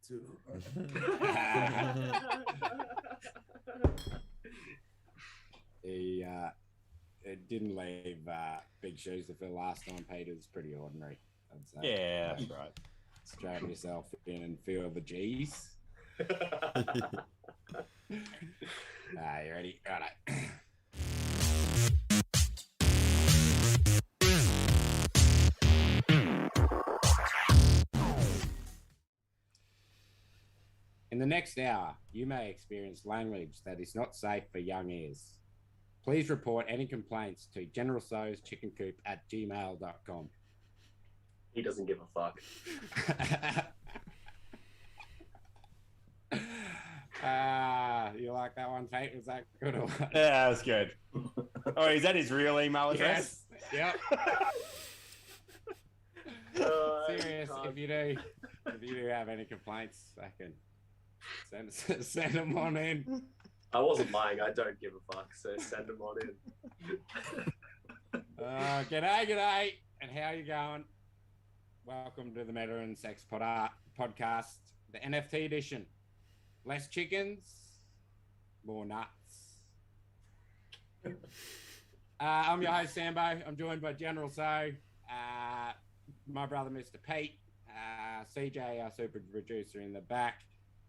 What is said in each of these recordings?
too. It didn't leave big shoes to fill last time. Peter's pretty ordinary, I'd say. Yeah, that's right. Strap yourself in and feel the G's. You ready? All right. In the next hour, you may experience language that is not safe for young ears. Please report any complaints to generalsoeschickencoop@gmail.com. He doesn't give a fuck. You like that one, Tate? Was that good or what? Yeah, that was good. Oh, is that his real email address? Yes. Yep. Serious. If you do have any complaints, I can send them on in. I wasn't lying. I don't give a fuck. So send them on in. G'day, and how you going? Welcome to the Meta and Sex podcast, the NFT edition. Less chickens, more nuts. I'm your host, Sambo. I'm joined by General So, my brother, Mr. Pete, CJ, our super producer in the back,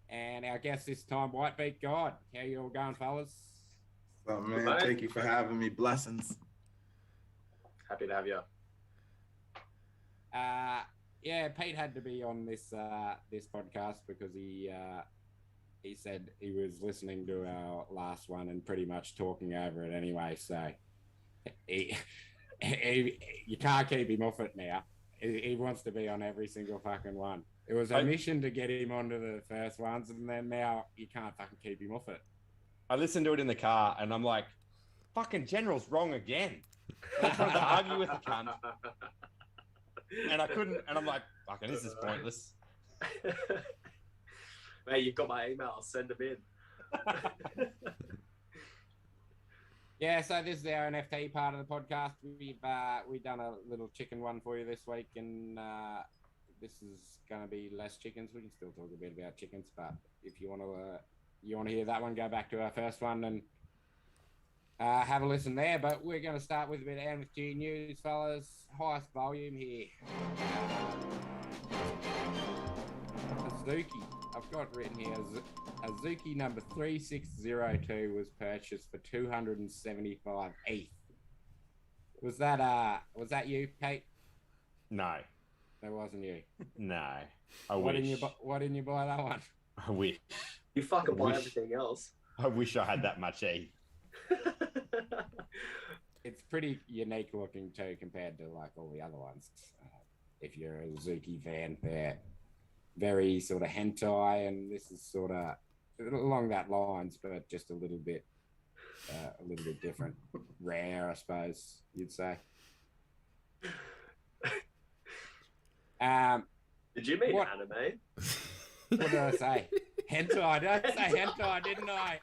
and our guest this time, Beak Gawd. How you all going, fellas? What's up, man? Thank you for having me. Blessings. Happy to have you. Yeah, Pete had to be on this podcast because he said he was listening to our last one and pretty much talking over it anyway. So you can't keep him off it now. He wants to be on every single fucking one. It was a mission to get him onto the first ones, and then now you can't fucking keep him off it. I listened to it in the car, and I'm like, fucking General's wrong again. I'm trying to argue with the cunt. And I couldn't, and I'm like, fucking, this is pointless. Mate, you've got my email. Send them in. Yeah, so this is our NFT part of the podcast. We've done a little chicken one for you this week, and this is going to be less chickens. We can still talk a bit about chickens, but if you want to hear that one, go back to our first one and have a listen there. But we're going to start with a bit of NFT news, fellas. Highest volume here. Azuki. I've got written here, Azuki number 3602 was purchased for 275 ETH. Was that you, Kate? No. That wasn't you. No. Why didn't you buy that one? I wish. You fucking buy everything else. I wish I had that much ETH. It's pretty unique looking too compared to like all the other ones. If you're a Azuki fan, they're very sort of hentai, and this is sort of along that lines, but just a little bit different, rare, I suppose you'd say. Did you mean anime? What did I say? Hentai? Did I say hentai? Didn't I?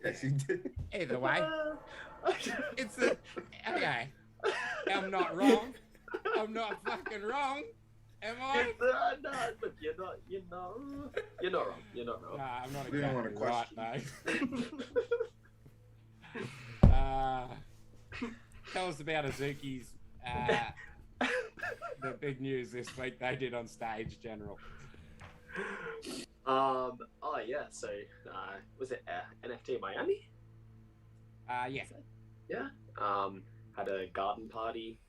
Yes, you did. Either way, it's okay. I'm not wrong. I'm not fucking wrong. Am I? No, look, you're not wrong. Nah, I'm not We don't want exactly to right, though. Tell us about Azuki's, the big news this week they did on stage, General. Oh yeah, so was it NFT Miami? Yeah. Yeah. Had a garden party,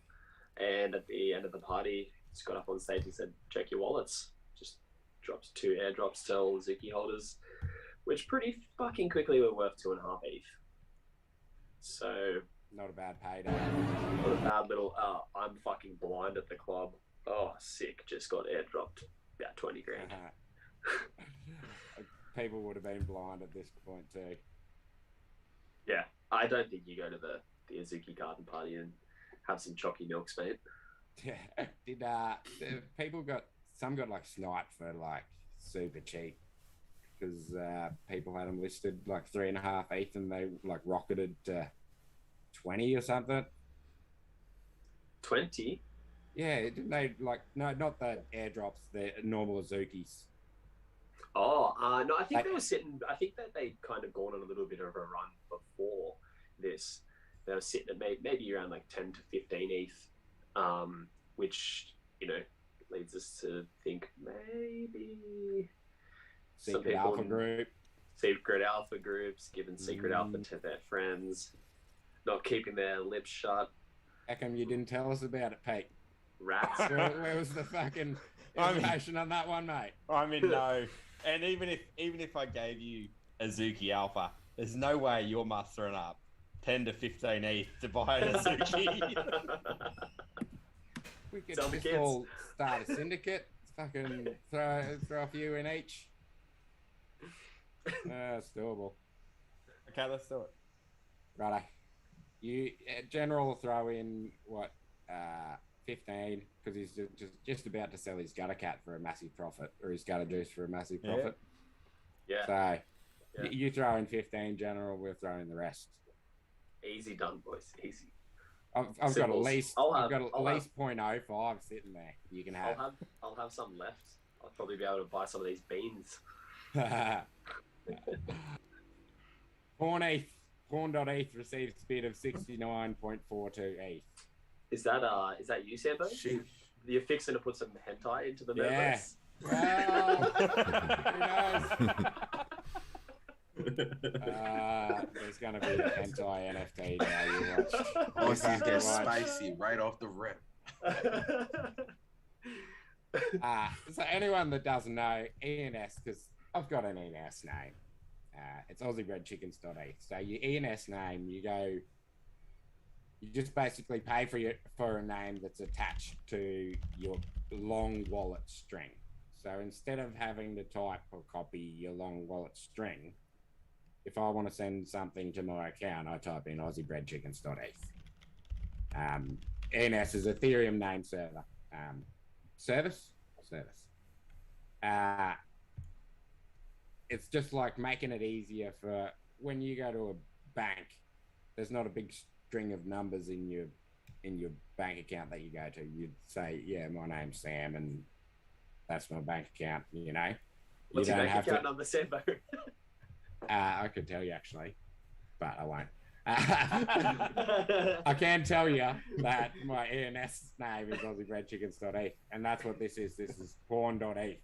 and at the end of the party, just got up on stage and said, check your wallets. Just dropped 2 airdrops to all Azuki holders, which pretty fucking quickly were worth 2.5 ETH. So Not a bad payday. not a bad little I'm fucking blind at the club. Oh, sick. Just got airdropped about 20 grand. People would have been blind at this point too. Yeah. I don't think you go to the Azuki garden party and have some chalky milks, mate. Yeah. Did some got like sniped for like super cheap because people had them listed like 3.5 ETH and they like rocketed to 20 or something. 20? Yeah, didn't they like no, not the airdrops, the normal Azukis. Oh, no, I think they were sitting. I think that they'd kind of gone on a little bit of a run before this. They were sitting at maybe around like 10 to 15 ETH, which leads us to think maybe Secret Alpha group. Secret Alpha groups giving Secret Alpha to their friends, not keeping their lips shut. How come you didn't tell us about it, Pete? Rats. Where was the fucking information on that one, mate? I mean, no. And even if I gave you Azuki Alpha, there's no way you're mustering up 10 to 15 ETH to buy an Azuki. We could just all start a syndicate. Fucking throw a few in each. It's doable. Okay, let's do it. Righto. You General will throw in what 15 because he's just about to sell his GutterCat for a massive profit, or his gutter juice for a massive profit. Yeah. So you throw in 15, General. We'll throw in the rest. Easy done, boys. Easy. I've got at least 0.05 sitting there. You can have. I'll have some left. I'll probably be able to buy some of these beans. Porn.eth receives a bid of 69.42 ETH. Is that you, Sambo? You're fixing to put some hentai into the members? Well, who knows? There's gonna be a hentai NFT now. You watch. Aussies get spicy right off the rip. So anyone that doesn't know ENS, because I've got an ENS name. It's AussieBreadChickens.eth. So your ENS name, you just basically pay for a name that's attached to your long wallet string. So instead of having to type or copy your long wallet string, if I want to send something to my account, I type in AussieBreadChickens.eth. ENS is Ethereum name server. Service. It's just like making it easier for when you go to a bank. There's not a big string of numbers in your bank account that you go to. You'd say, "Yeah, my name's Sam, and that's my bank account." What's your bank account number, Sambo? I could tell you actually, but I won't. I can tell you that my ENS name is AussieBreadChickens.eth, and that's what this is. This is porn.eth.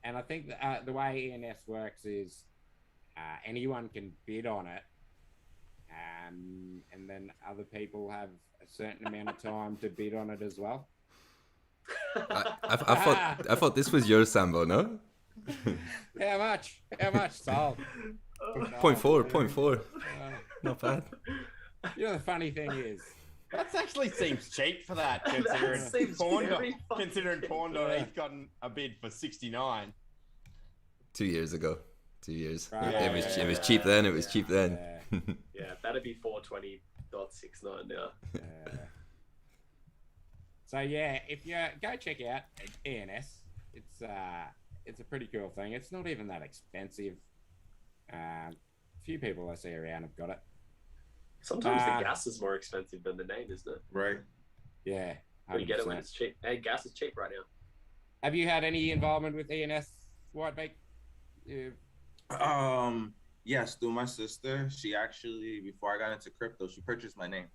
And I think the way ENS works is anyone can bid on it, and then other people have a certain amount of time to bid on it as well. I thought this was your Sambo, no? How much? Sold. 0.4. Not bad. The funny thing is, that actually seems cheap for that, considering Porn.eth gotten a bid for 69. 2 years ago. 2 years. Right. It was cheap then. It was cheap then. Yeah, that'd be 420.69 now. So yeah, if you go check out ENS, it's a pretty cool thing. It's not even that expensive. Few people I see around have got it. Sometimes the gas is more expensive than the name, isn't it? Right. Yeah. 100%. But you get it when it's cheap. Hey, gas is cheap right now. Have you had any involvement with ENS, Whitebeak? Yes, through my sister. She actually, before I got into crypto, she purchased my name.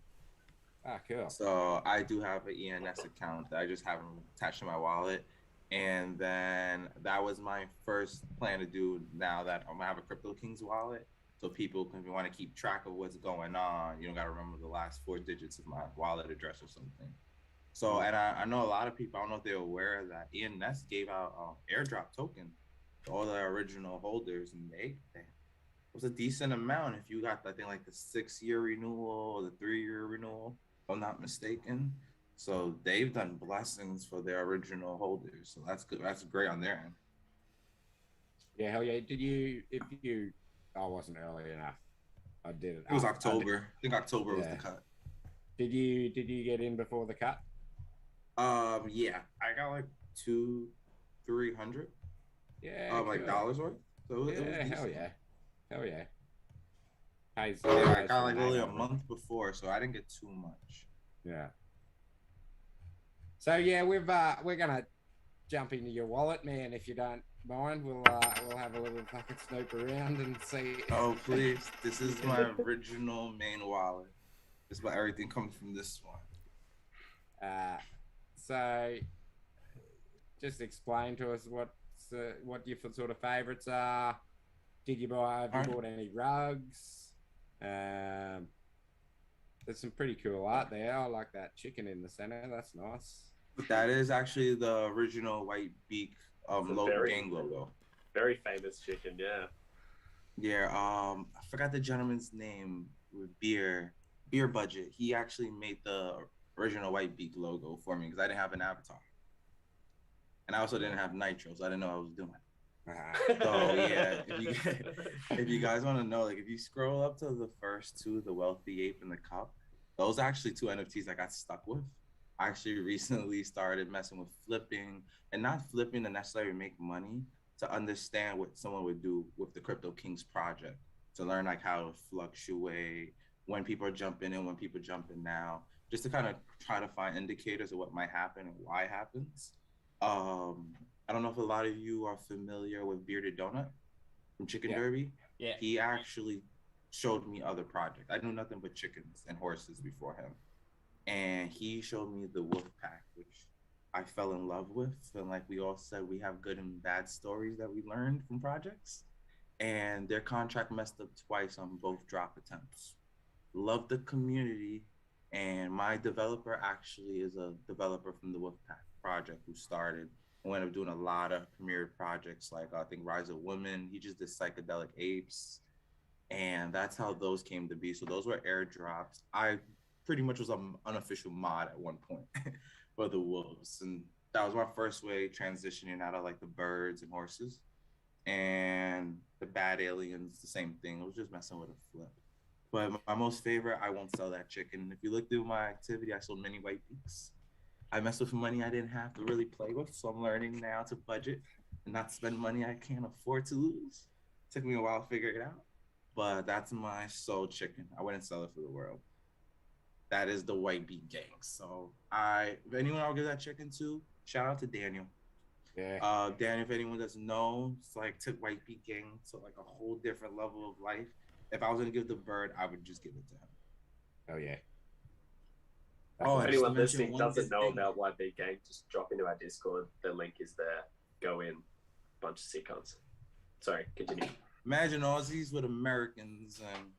Ah, cool. So I do have an ENS account that I just haven't attached to my wallet. And then that was my first plan to do now that I'm gonna have a CryptoKings wallet. So people can, if you want to keep track of what's going on, you don't got to remember the last 4 digits of my wallet address or something. So, and I know a lot of people, I don't know if they're aware that ENS gave out airdrop token to all the original holders, and it was a decent amount if you got, I think, like the 6-year renewal or the 3-year renewal, if I'm not mistaken. So they've done blessings for their original holders. So that's good. That's great on their end. Yeah, hell yeah. I wasn't early enough. I did it. It was October. I think October was the cut. Did you get in before the cut? Yeah, I got like 200-300. Yeah. Like dollars worth. So it was hell yeah. I got like only a month before, so I didn't get too much. Yeah. So yeah, we're gonna jump into your wallet, man. If you don't mind, we'll have a little fucking snoop around and see. Oh please, this is my original main wallet. This is why everything comes from this one. So just explain to us what your sort of favorites are. Have you bought any rugs? There's some pretty cool art there. I like that chicken in the center. That's nice. That is actually the original white beak gang logo. Very famous chicken, yeah. Yeah, I forgot the gentleman's name with beer budget. He actually made the original white beak logo for me because I didn't have an avatar. And I also didn't have nitro, so I didn't know what I was doing. So yeah, if you guys want to know, like if you scroll up to the first two, the wealthy ape and the cup, those are actually two NFTs I got stuck with. I actually recently started messing with flipping, and not flipping to necessarily make money, to understand what someone would do with the CryptoKings project, to learn like how to fluctuate, when people are jumping in, when people jump in now, just to kind of try to find indicators of what might happen and why it happens. I don't know if a lot of you are familiar with Bearded Donut from Chicken Derby. Yeah. He actually showed me other projects. I knew nothing but chickens and horses before him. And he showed me the wolf pack, which I fell in love with. And like we all said, we have good and bad stories that we learned from projects. And their contract messed up twice on both drop attempts. Love the community. And my developer actually is a developer from the Wolfpack project who started and ended up doing a lot of premiered projects like I think Rise of Women. He just did Psychedelic Apes. And that's how those came to be. So those were airdrops. I pretty much was an unofficial mod at one point for the wolves. And that was my first way transitioning out of like the birds and horses. And the bad aliens, the same thing. It was just messing with a flip. But my most favorite, I won't sell that chicken. If you look through my activity, I sold many white beaks. I messed with money I didn't have to really play with. So I'm learning now to budget and not spend money I can't afford to lose. Took me a while to figure it out. But that's my soul chicken. I wouldn't sell it for the world. That is the white beak gang. So if anyone I'll give that chicken to, shout out to Daniel. Yeah. Daniel, if anyone doesn't know, it's like took white beak gang to like a whole different level of life. If I was gonna give the bird, I would just give it to him. Oh yeah. If anyone listening doesn't know about White Beak Gang, just drop into our Discord. The link is there. Go in. Bunch of sitcoms. Sorry, continue. Imagine Aussies with Americans and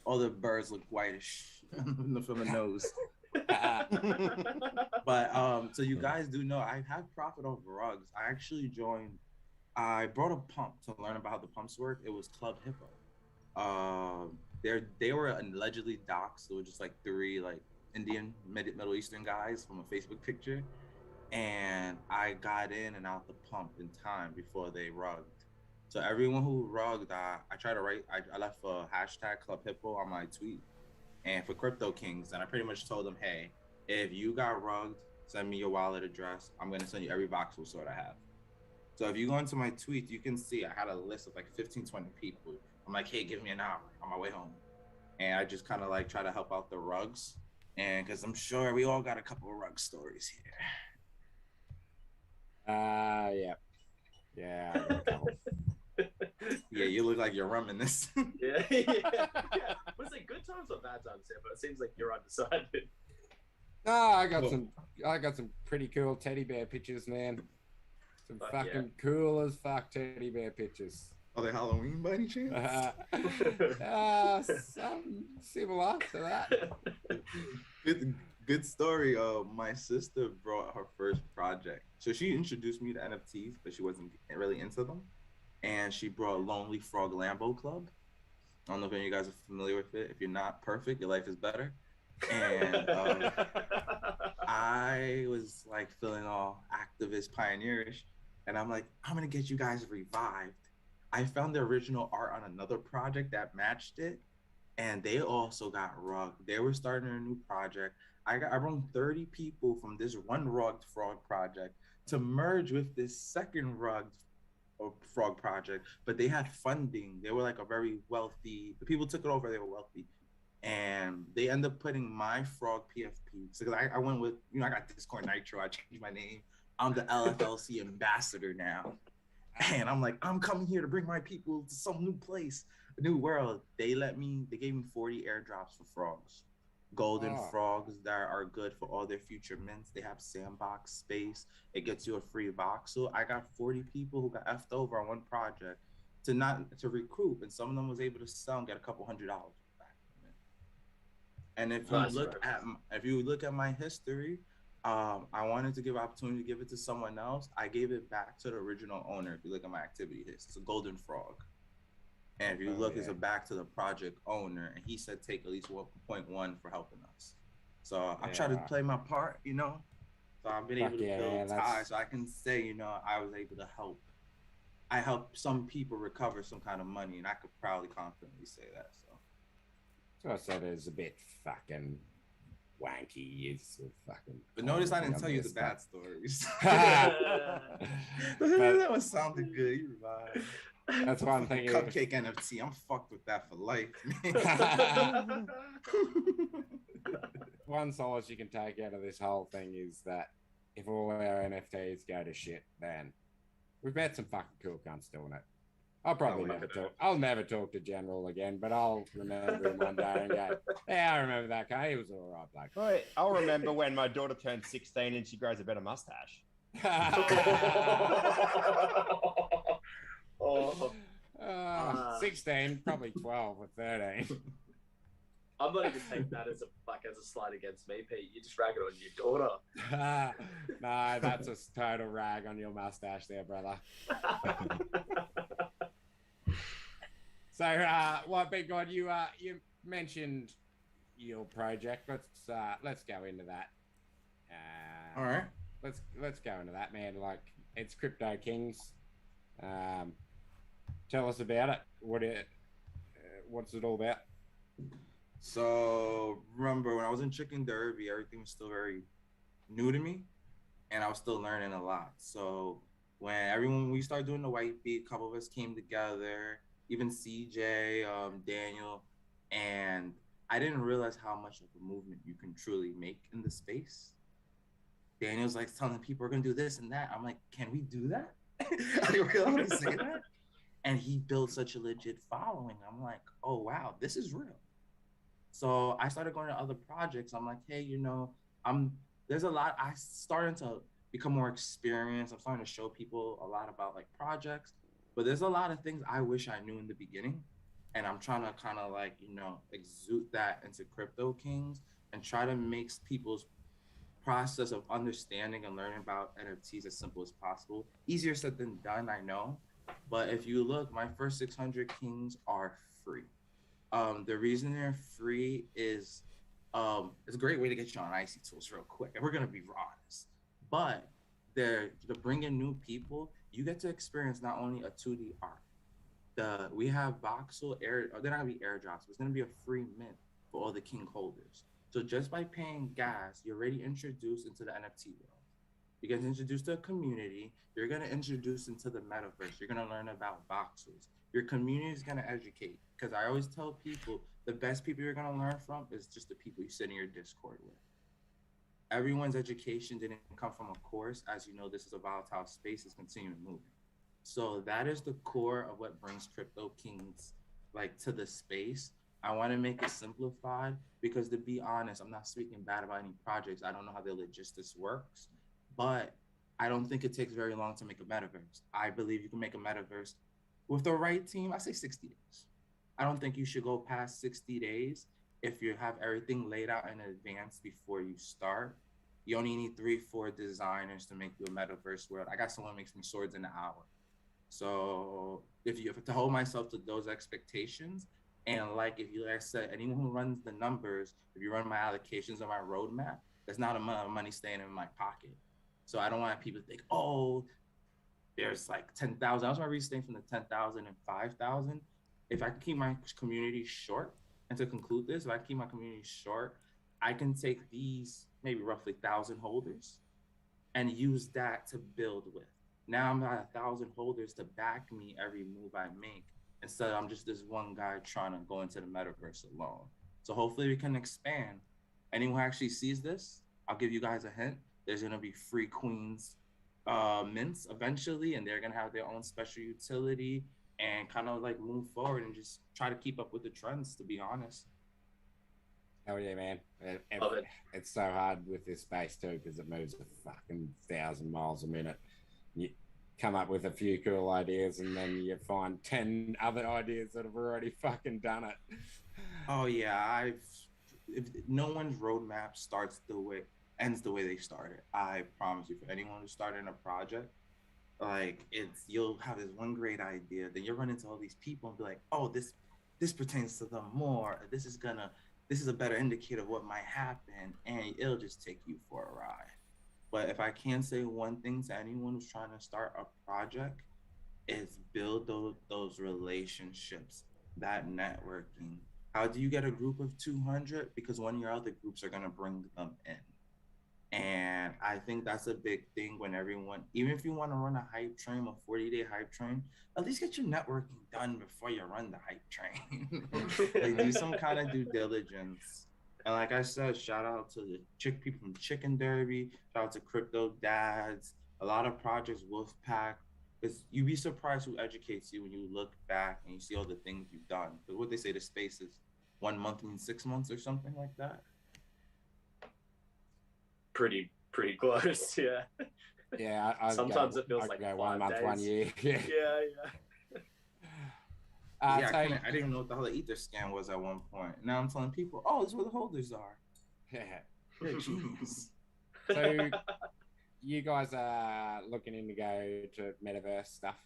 all the birds look whitish from the nose. But so you guys do know I have profit off rugs. I brought a pump to learn about how the pumps work. It was Club Hippo. They were allegedly doxxed. So it was just like 3 like Indian Middle Eastern guys from a Facebook picture, and I got in and out the pump in time before they rugged. So everyone who rugged, I tried to write. I left a hashtag Club Hippo on my tweet, and for CryptoKings, and I pretty much told them, hey, if you got rugged, send me your wallet address. I'm gonna send you every voxel sword I have. So if you go into my tweet, you can see I had a list of like 15, 20 people. I'm like, hey, give me an hour on my way home. And I just kind of like try to help out the rugs. And because I'm sure we all got a couple of rug stories here. Yeah. Yeah, I got a couple. Yeah, you look like you're reminiscing. Yeah. Was it good times or bad times here? But it seems like you're undecided. No, I got some pretty cool teddy bear pictures, man. Some fucking cool as fuck teddy bear pictures. Are they Halloween by any chance? Some similar to that. Good story. My sister brought her first project. So she introduced me to NFTs, but she wasn't really into them. And she brought Lonely Frog Lambo Club. I don't know if any of you guys are familiar with it. If you're not, perfect. Your life is better. And I was like feeling all activist, pioneerish. And I'm like, I'm going to get you guys revived. I found the original art on another project that matched it, and they also got rugged. They were starting a new project. I brought 30 people from this one rugged frog project to merge with this second rugged frog project, but they had funding. They were like a very wealthy, the people took it over, they were wealthy. and they end up putting my frog PFP. So I went with, I got Discord Nitro. I changed my name. I'm the LFLC ambassador now. And I'm like, I'm coming here to bring my people to some new place, a new world. They gave me 40 airdrops for frogs. Golden frogs that are good for all their future mints. They have sandbox space. It gets you a free voxel. I got 40 people who got effed over on one project to recruit, and some of them was able to sell and get a couple $100 back. And if you look at my history, I wanted to give opportunity to give it to someone else. I gave it back to the original owner. If you look at my activity list, it's a golden frog. And if you look, it's back to the project owner, and he said take at least 1.1 for helping us. So I try to play my part, So I've been able to build ties. So I can say, I was able to help. I helped some people recover some kind of money, and I could proudly, confidently say that. So I said it's a bit fucking wanky. It's fucking. But notice I didn't tell you the bad stories. That one sounded good. You revived. That's one thing. Cupcake NFT. I'm fucked with that for life. One solace you can take out of this whole thing is that if all our NFTs go to shit, then we've met some fucking cool cunts doing it. I'll never talk to General again, but I'll remember him one day and go, yeah, I remember that guy. He was all right, bloke. Right. I'll remember when my daughter turns 16 and she grows a better mustache. 16, probably 12 or 13. I'm not even taking that as a slight against me, Pete. You just ragging on your daughter. No, that's a total rag on your mustache there, brother. So, Beak Gawd, you mentioned your project. Let's go into that. All right. Let's go into that, man. Like, it's CryptoKings. Tell us about it. What's it all about? So remember when I was in Chicken Derby, everything was still very new to me, and I was still learning a lot. So when we started doing the white beat, a couple of us came together, even CJ, Daniel, and I didn't realize how much of a movement you can truly make in the space. Daniel's like telling people we're gonna do this and that. I'm like, can we do that? Are you really say that? And he built such a legit following. I'm like, oh wow, this is real. So I started going to other projects. I'm like, hey, there's a lot. I started to become more experienced. I'm starting to show people a lot about like projects, but there's a lot of things I wish I knew in the beginning. And I'm trying to kind of like, exude that into CryptoKings and try to make people's process of understanding and learning about NFTs as simple as possible. Easier said than done, I know. But if you look, my first 600 kings are free. The reason they're free is it's a great way to get you on icy tools real quick. And we're going to be honest. But to bring in new people, you get to experience not only a 2D art. We have voxel they're not going to be airdrops, but it's going to be a free mint for all the king holders. So just by paying gas, you're already introduced into the NFT world. You get introduced to a community. You're going to introduce into the metaverse. You're going to learn about voxels. Your community is going to educate. Because I always tell people, the best people you're going to learn from is just the people you sit in your Discord with. Everyone's education didn't come from a course. As you know, this is a volatile space. It's continuing moving. So that is the core of what brings CryptoKings to the space. I want to make it simplified because, to be honest, I'm not speaking bad about any projects. I don't know how the logistics works, but I don't think it takes very long to make a metaverse. I believe you can make a metaverse with the right team. I say 60 days. I don't think you should go past 60 days if you have everything laid out in advance before you start. You only need 3-4 designers to make you a metaverse world. I got someone who makes me swords in an hour. So if you have to hold myself to those expectations, and if you said, anyone who runs the numbers, if you run my allocations on my roadmap, there's not a amount of money staying in my pocket. So I don't want people to think, oh, there's 10,000. I was already staying from the 10,000 and 5,000. If I can keep my community short, and to conclude this, if I keep my community short, I can take these maybe roughly 1,000 holders and use that to build with. Now I'm at 1,000 holders to back me every move I make, instead I'm just this one guy trying to go into the metaverse alone. So hopefully we can expand. Anyone who actually sees this, I'll give you guys a hint. There's gonna be free Queens mints eventually, and they're gonna have their own special utility and kind of like move forward and just try to keep up with the trends, to be honest. Hell yeah, man. Love it. It's so hard with this space too because it moves a fucking 1,000 miles a minute. You come up with a few cool ideas and then you find 10 other ideas that have already fucking done it. Oh yeah, if no one's roadmap ends the way they started. I promise you, for anyone who's starting a project, like you'll have this one great idea, then you'll run into all these people and be like, oh, this pertains to them more. This is a better indicator of what might happen, and it'll just take you for a ride. But if I can say one thing to anyone who's trying to start a project, is build those relationships, that networking. How do you get a group of 200? Because one of your other groups are gonna bring them in. And I think that's a big thing when everyone, even if you want to run a hype train, a 40-day hype train, at least get your networking done before you run the hype train. Like, do some kind of due diligence. And like I said, shout out to the people from Chicken Derby, shout out to Crypto Dads, a lot of projects, Wolfpack. Because you'd be surprised who educates you when you look back and you see all the things you've done. Because what they say, the space is 1 month means 6 months or something like that. Pretty close, yeah. Yeah, sometimes it feels like 1 month, days. 1 year. Yeah. Yeah, I didn't even know what the hell the Ether scan was at one point. Now I'm telling people, oh, this is where the holders are. Yeah. You're a genius. So you guys are looking in to go to metaverse stuff?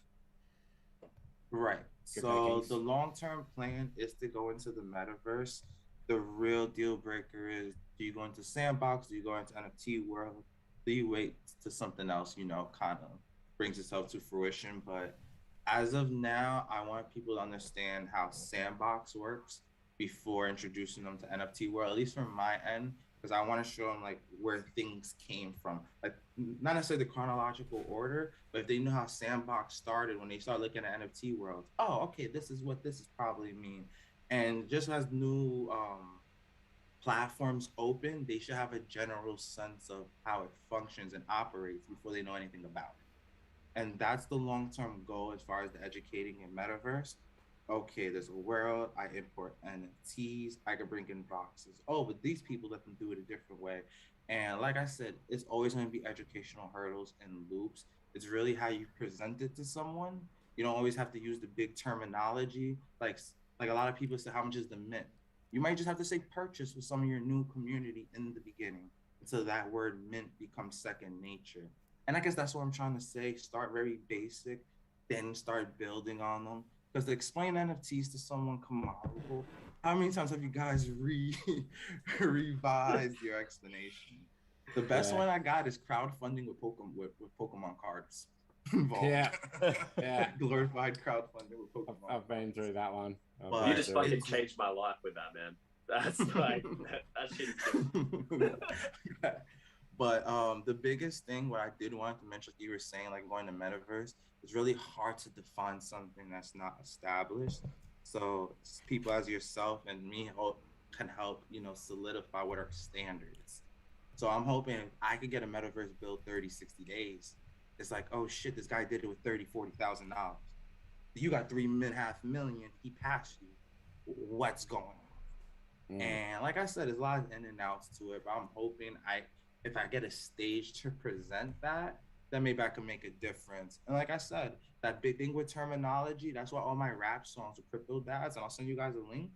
Right. Good So rankings. the long-term plan is to go into the metaverse. The real deal breaker is, do you go into sandbox? Do you go into NFT world? Do you wait to something else, kind of brings itself to fruition? But as of now, I want people to understand how sandbox works before introducing them to NFT world, at least from my end, because I want to show them like where things came from, like not necessarily the chronological order, but if they know how sandbox started when they start looking at NFT world, oh, okay, this is what this is probably mean. And just as new platforms open, they should have a general sense of how it functions and operates before they know anything about it. And that's the long-term goal as far as the educating in metaverse. Okay, there's a world, I import NFTs, I can bring in boxes. Oh, but these people let them do it a different way. And like I said, it's always going to be educational hurdles and loops. It's really how you present it to someone. You don't always have to use the big terminology. Like a lot of people say, how much is the mint? You might just have to say purchase with some of your new community in the beginning until that word mint becomes second nature. And I guess that's what I'm trying to say. Start very basic, then start building on them. Because to explain NFTs to someone, come on, how many times have you guys revised your explanation? The best one I got is crowdfunding with Pokemon cards involved. Yeah. Glorified crowdfunding with Pokemon. I've been through that one. But You just fucking changed my life with that, man. That's like that shit is good. But the biggest thing, what I did want to mention, like you were saying, like going to metaverse, it's really hard to define something that's not established. So people as yourself and me can help, solidify what are standards. So I'm hoping I could get a metaverse built 30, 60 days. It's like, oh shit, this guy did it with $30,000, $40,000. You got $3.5 million, he passed you. What's going on? And like I said, there's a lot of in and outs to it, but I'm hoping if I get a stage to present that, then maybe I can make a difference. And like I said, that big thing with terminology, that's why all my rap songs are Crypto Dads, and I'll send you guys a link.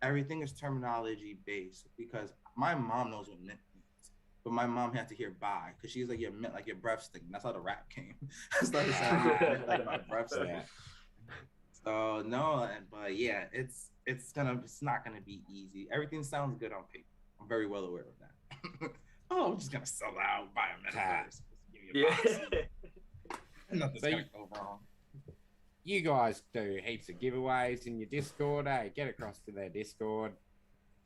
Everything is terminology based because my mom knows what mint means, but my mom had to hear bye because she's like, your mint, like your breath stinking. That's how the rap came. That's not like my breath stinking. So no, but yeah, it's not gonna be easy. Everything sounds good on paper. I'm very well aware of that. Oh, I'm just gonna sell out, buy a metaverse, give you a box. Nothing's gonna go wrong. You guys do heaps of giveaways in your Discord. Hey, get across to their Discord.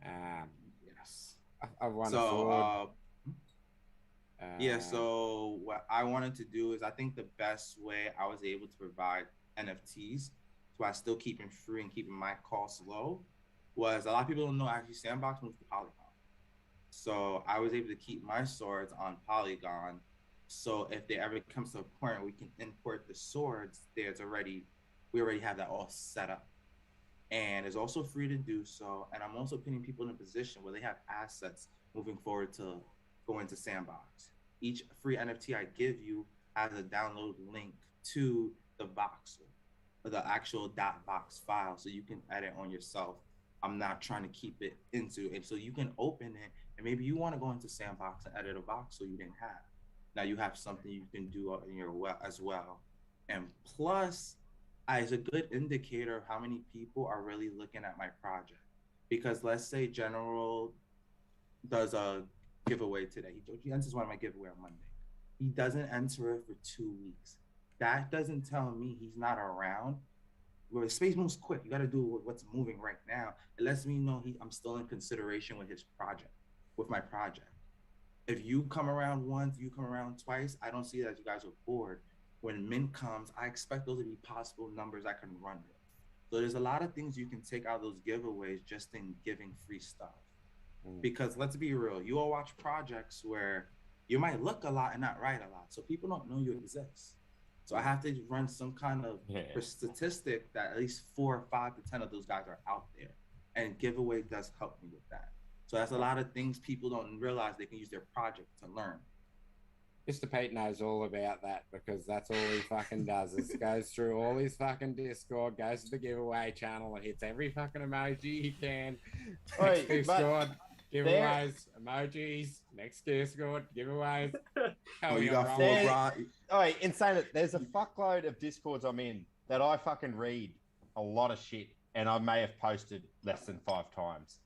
Yes. I've won a Ford. Yeah. So what I wanted to do is, I think the best way I was able to provide NFTs, while still keeping free and keeping my costs low, was a lot of people don't know actually Sandbox moved to Polygon. So I was able to keep my swords on Polygon. So if there ever comes to a point where we can import the swords, we already have that all set up. And it's also free to do so. And I'm also putting people in a position where they have assets moving forward to go into Sandbox. Each free NFT I give you has a download link to the voxel, or the actual .box file, so you can edit on yourself. I'm not trying to keep it into, and so you can open it, and maybe you want to go into Sandbox and edit a voxel you didn't have. Now you have something you can do in your web as well. And plus, it's a good indicator of how many people are really looking at my project. Because let's say General does a giveaway today. He enters one of my giveaway on Monday. He doesn't enter it for 2 weeks. That doesn't tell me he's not around. Where space moves quick, you got to do what's moving right now. It lets me know I'm still in consideration with my project. If you come around once, you come around twice, I don't see that you guys are bored. When mint comes, I expect those to be possible numbers I can run with. So there's a lot of things you can take out of those giveaways just in giving free stuff. Because let's be real, you all watch projects where you might look a lot and not write a lot. So people don't know you exist. So I have to run some kind of statistic that at least 4 or 5 to 10 of those guys are out there. And giveaway does help me with that. So that's a lot of things people don't realize they can use their project to learn. Mr. Pete knows all about that because that's all he fucking does. Is goes through all his fucking Discord, goes to the giveaway channel and hits every fucking emoji he can. Next Discord, giveaways, emojis, next Discord, giveaways. Oh, you got 4 bra. Oh, insane. There's a fuckload of Discords I'm in that I fucking read a lot of shit and I may have posted less than 5 times.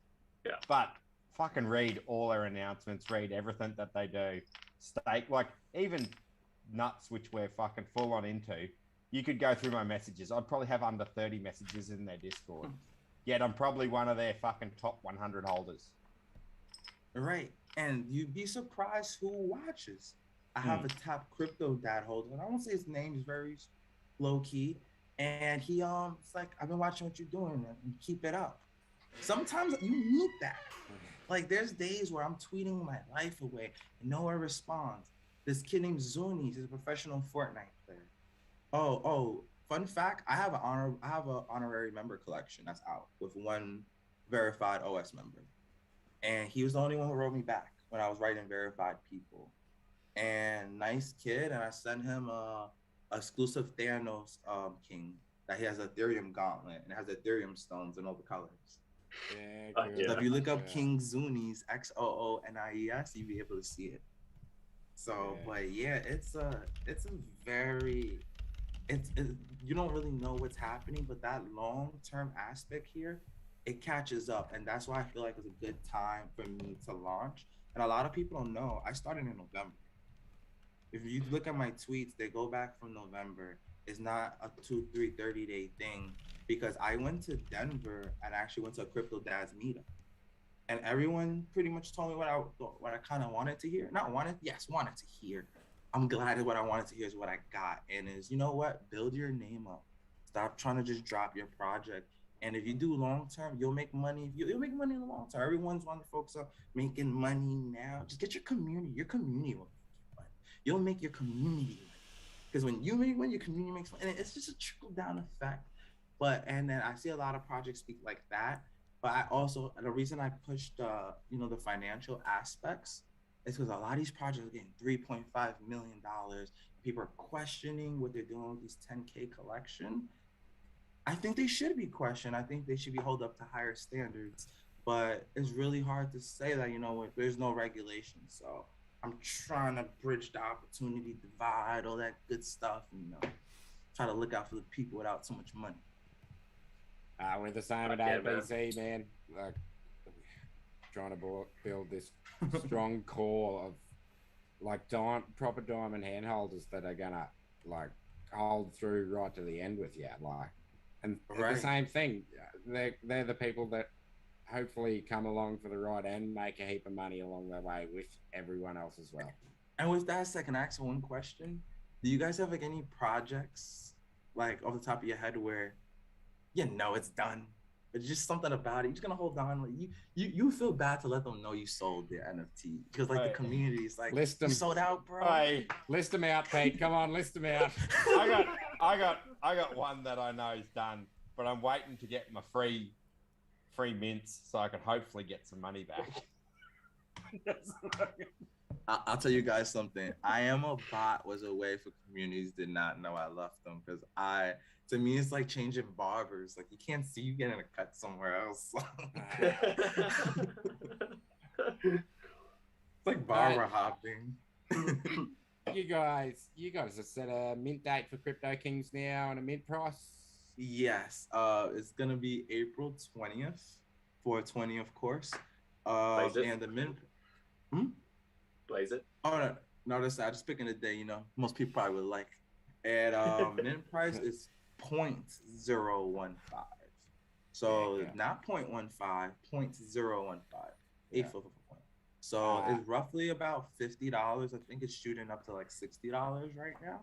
Yeah. But fucking read all their announcements, read everything that they do. Stake, like even Nuts, which we're fucking full on into, you could go through my messages. I'd probably have under 30 messages in their Discord. Yet I'm probably one of their fucking top 100 holders. Right. And you'd be surprised who watches. I have a top crypto dad holder, and I won't say his name is very low key. And he it's like, I've been watching what you're doing and keep it up. Sometimes you need that. Like there's days where I'm tweeting my life away and no one responds. This kid named Zuni, he's a professional Fortnite player. Oh, fun fact, I have an honorary member collection that's out with 1 verified OS member. And he was the only one who wrote me back when I was writing verified people. And nice kid, and I sent him a exclusive Thanos king that he has an Ethereum gauntlet and it has Ethereum stones in all the colors. Yeah, So if you look up King Zuni's XOONIES, you'll be able to see it. So, but yeah, it's you don't really know what's happening, but that long-term aspect here, it catches up, and that's why I feel like it's a good time for me to launch. And a lot of people don't know, I started in November. If you look at my tweets, they go back from November. It's not a 2, 3, 30-day thing, because I went to Denver and actually went to a Crypto Dads meetup. And everyone pretty much told me what I kind of wanted to hear. Wanted to hear. I'm glad that what I wanted to hear is what I got. And is, you know what? Build your name up. Stop trying to just drop your project. And if you do long term, you'll make money. You'll make money in the long term. Everyone's wanting to focus on making money now. Just get your community. Your community will make money. You'll make your community money. Because when you make money, your community makes money. And it's just a trickle down effect. And then I see a lot of projects speak like that. But I also, the reason I pushed, the financial aspects is because a lot of these projects are getting $3.5 million. People are questioning what they're doing with these 10K collection. I think they should be questioned. I think they should be held up to higher standards. But it's really hard to say that, there's no regulation. So I'm trying to bridge the opportunity divide, all that good stuff, and try to look out for the people without so much money. We're the same at ABC, man. Like trying to build this strong core of like proper diamond hand holders that are gonna like hold through right to the end with you. Like, and the same thing. They're the people that hopefully come along for the right end, make a heap of money along their way with everyone else as well. And with that, I can ask one question. Do you guys have like any projects like off the top of your head where it's done, It's just something about it. You're just gonna hold on. Like you feel bad to let them know you sold their NFT because like the community is like, List you them. sold out, bro. Hey, List them out, Pete. Come on, list them out. I got one that I know is done, but I'm waiting to get my free mints so I can hopefully get some money back. I'll tell you guys something. I Am a Bot was a way for communities did not know I left them because to me it's like changing barbers. Like you can't see you getting a cut somewhere else. It's like barber hopping. You guys have set a mint date for CryptoKings now and a mint price. Yes, it's gonna be April 20th, 420, of course. And the mint. Blaze it. Oh no, that's I just picking a day. You know, most people probably would like. And mint price is 0.015. So not 0.15, 0.015. Eighth of a point. So it's roughly about $50. I think it's shooting up to like $60 right now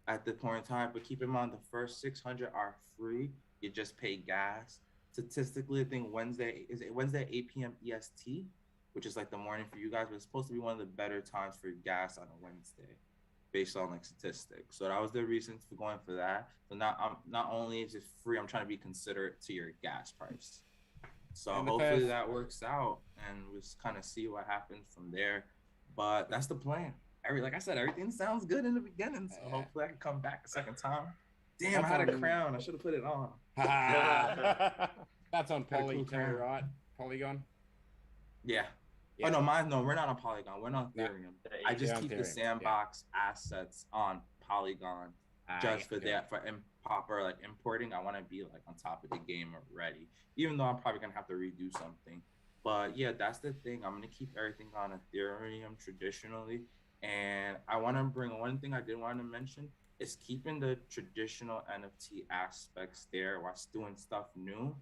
at the point in time. But keep in mind the first 600 are free. You just pay gas. Statistically, I think Wednesday 8 p.m. EST, which is like the morning for you guys, but it's supposed to be one of the better times for gas on a Wednesday, based on like statistics. So that was the reason for going for that. So not only is it free, I'm trying to be considerate to your gas price. So hopefully that works out, and we'll just kind of see what happens from there. But that's the plan. Like I said, everything sounds good in the beginning. So hopefully I can come back a second time. Damn, I had a crown. I should have put it on. That's on Poly cool too, crown. right? Polygon. Yeah. Yeah. Oh no, we're not on Polygon. We're on Ethereum. I just keep the sandbox assets on Polygon just for that, for proper like importing. I want to be like on top of the game already, even though I'm probably gonna have to redo something. But yeah, that's the thing. I'm gonna keep everything on Ethereum traditionally, and I want to bring one thing I did want to mention is keeping the traditional NFT aspects there while doing stuff new.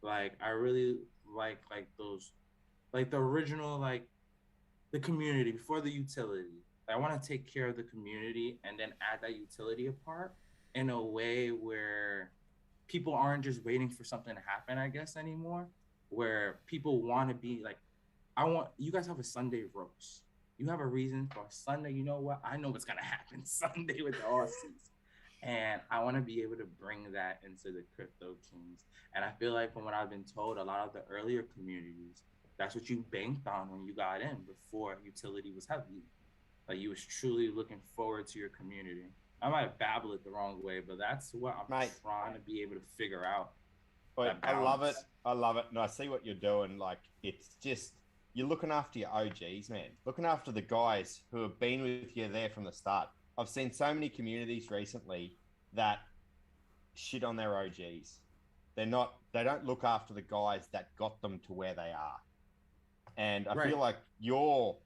Like I really like those. Like the original, like the community before the utility. I want to take care of the community and then add that utility apart in a way where people aren't just waiting for something to happen, I guess, anymore. Where people want to be like, you guys have a Sunday roast. You have a reason for a Sunday. You know what? I know what's going to happen Sunday with the Aussies. And I want to be able to bring that into the CryptoKings. And I feel like from what I've been told, a lot of the earlier communities, that's what you banked on when you got in before utility was heavy. Like you was truly looking forward to your community. I might have babbled it the wrong way, but that's what I'm trying to be able to figure out. But I love it. And I see what you're doing. Like it's just, you're looking after your OGs, man. Looking after the guys who have been with you there from the start. I've seen so many communities recently that shit on their OGs. They don't look after the guys that got them to where they are. And I feel like you're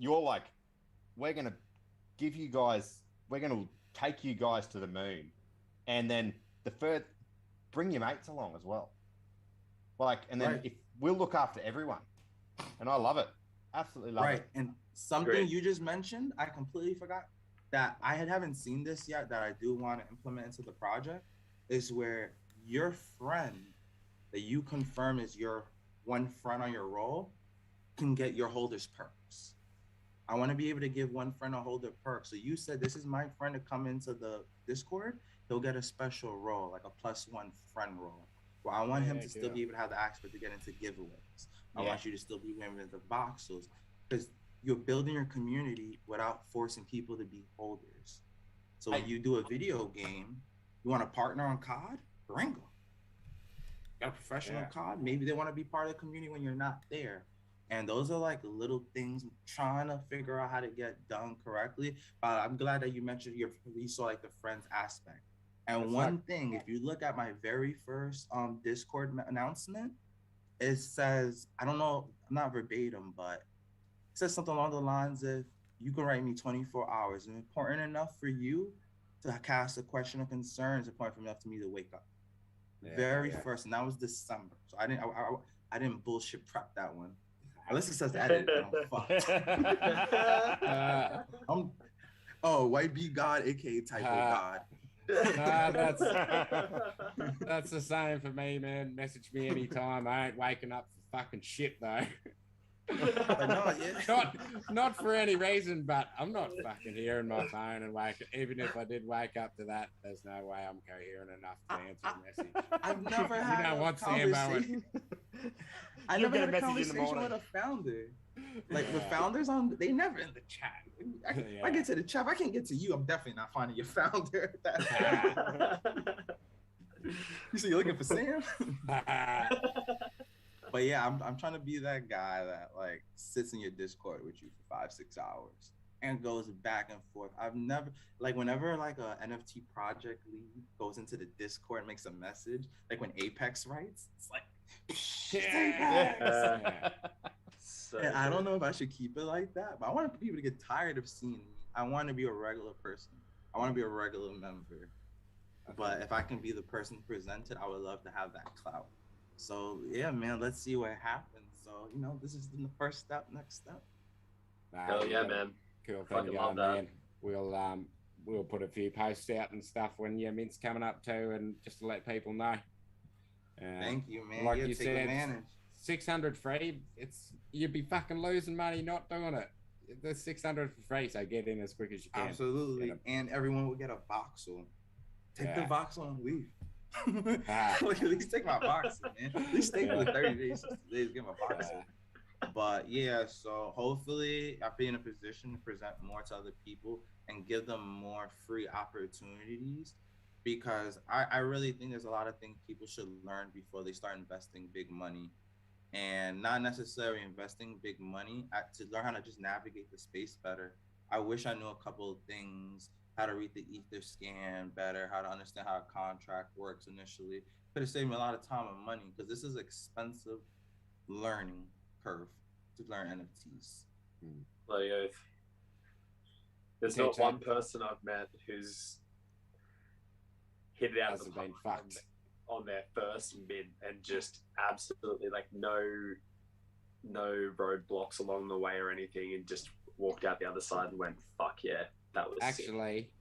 like, we're going to give you guys, we're going to take you guys to the moon. And then bring your mates along as well. Like, and then if we'll look after everyone. And I love it. Absolutely love it. And something you just mentioned, I completely forgot that I haven't seen this yet that I do want to implement into the project is where your friend that you confirm is your one friend on your role can get your holder's perks. I want to be able to give one friend a holder perk. So you said this is my friend to come into the Discord, he'll get a special role, like a +1 friend role. Well, I want him to still be able to have the access to get into giveaways. I want you to still be able to boxes because you're building your community without forcing people to be holders. So when you do a video game, you want to partner on COD, bring them. Got a professional COD, maybe they want to be part of the community when you're not there. And those are like little things I'm trying to figure out how to get done correctly. I'm glad that you mentioned you saw like the friends aspect. And one thing, if you look at my very first Discord announcement, it says, I don't know, I'm not verbatim, but it says something along the lines of, you can write me 24 hours. And important enough for you to cast a question of concern is important enough to me to wake up. Very first, and that was December. So I didn't bullshit prep that one. Unless it says edit, I'm fucked. White Beak Gawd, aka Typo God. That's That's the same for me, man. Message me anytime. I ain't waking up for fucking shit though. No, yeah. Not for any reason, but I'm not fucking hearing my phone and waking. Even if I did wake up to that, there's no way I'm coherent enough to answer a message. I've never had You know a what, Sambo? conversation. I You'll never get had a a message in the conversation morning. with a founder. Like the founders they never in the chat. I get to the chat. If I can't get to you, I'm definitely not finding your founder. You see, you're looking for Sam. But yeah, I'm trying to be that guy that like sits in your Discord with you for 5-6 hours and goes back and forth. I've never like whenever like a NFT project lead goes into the Discord and makes a message, like when Apex writes, it's like So and I don't know if I should keep it like that, but I want people to get tired of seeing me. I want to be a regular person. I want to be a regular member. But if I can be the person presented, I would love to have that clout. So yeah, man, let's see what happens. So this is the first step, next step. Hell yeah, man. Cool Fucking thing love going, that. man. We'll put a few posts out and stuff when your mint's coming up too, and just to let people know. Thank you, man. Like yeah, you take said, advantage. 600 free. You'd be fucking losing money not doing it. There's 600 for free, so get in as quick as you can. Absolutely, and everyone will get a voxel. Take the voxel and leave. Like, at least take my voxel, man. At least stay for the 30 days, 60 days, get my voxel. But yeah, so hopefully I'll be in a position to present more to other people and give them more free opportunities, because I really think there's a lot of things people should learn before they start investing big money, and not necessarily investing big money to learn how to just navigate the space better. I wish I knew a couple of things, how to read the ether scan better, how to understand how a contract works initially. Could have saved me a lot of time and money, because this is expensive learning curve to learn NFTs. Bloody oath. There's not one person I've met who's hit it out of the Hasn't been park fucked. on their first mint and just absolutely like no roadblocks along the way or anything, and just walked out the other side and went, fuck yeah, that was sick. Actually,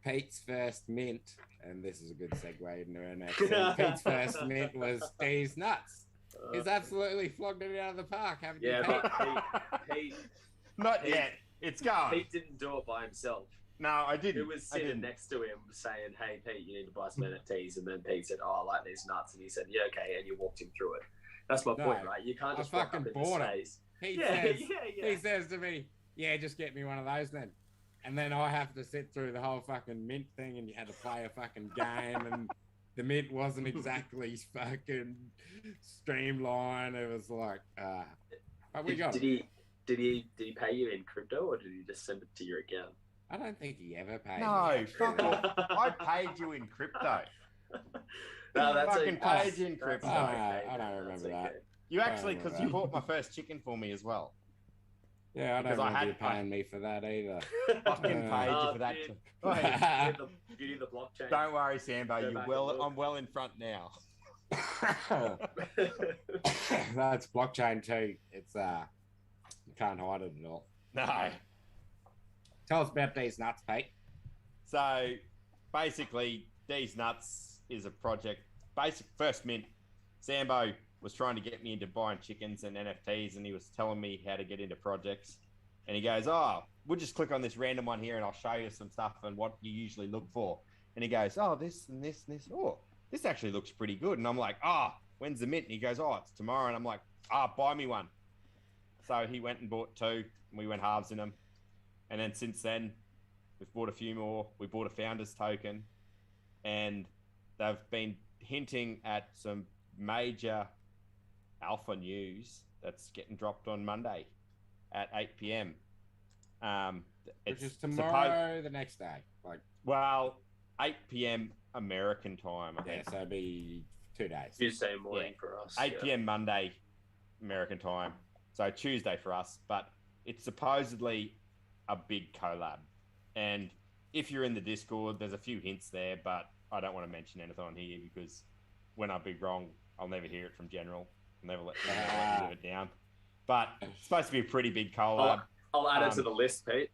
Pete's first mint, and this is a good segue into our next thing. Pete's first mint was Deez Nutz. He's absolutely flogged it out of the park, haven't you, Yeah, Pete? but Pete Not yet. It's going. Pete didn't do it by himself. No, I didn't. Who was sitting next to him saying, hey, Pete, you need to buy some NFTs. And then Pete said, oh, I like these nuts. And he said, yeah, okay. And you walked him through it. That's my point, right? You can't just walk up in his face. He says to me, yeah, just get me one of those then. And then I have to sit through the whole fucking mint thing, and you had to play a fucking game, and the mint wasn't exactly fucking streamlined. It was like, but we got it. Did he pay you in crypto, or did he just send it to your account? I don't think he ever paid. No, fuck off. I paid you in crypto. No, that's fucking paid you in crypto. I don't remember that. You actually, because you bought my first chicken for me as well. Yeah, I don't remember you paying me for that either. Fucking paid you for that. You need the blockchain. Don't worry, Sambo. I'm well in front now. That's blockchain too. It's you can't hide it at all. No. Tell us about Deez Nutz, Pete. So basically, Deez Nutz is a project. Basic first mint. Sambo was trying to get me into buying chickens and NFTs, and he was telling me how to get into projects. And he goes, oh, we'll just click on this random one here and I'll show you some stuff and what you usually look for. And he goes, oh, this and this and this. Oh, this actually looks pretty good. And I'm like, when's the mint? And he goes, oh, it's tomorrow. And I'm like, buy me one. So he went and bought 2, and we went halves in them. And then since then, we've bought a few more. We bought a founder's token, and they've been hinting at some major alpha news that's getting dropped on Monday at 8 p.m. Which is tomorrow, the next day. 8 p.m. American time, I think. Yeah, so it'd be 2 days. Tuesday morning for us. 8 p.m. Monday American time. So Tuesday for us, but it's supposedly a big collab. And if you're in the Discord, there's a few hints there, but I don't want to mention anything on here because when I be wrong, I'll never hear it from General. I'll never let you live it down. But it's supposed to be a pretty big collab. I'll add it to the list, Pete.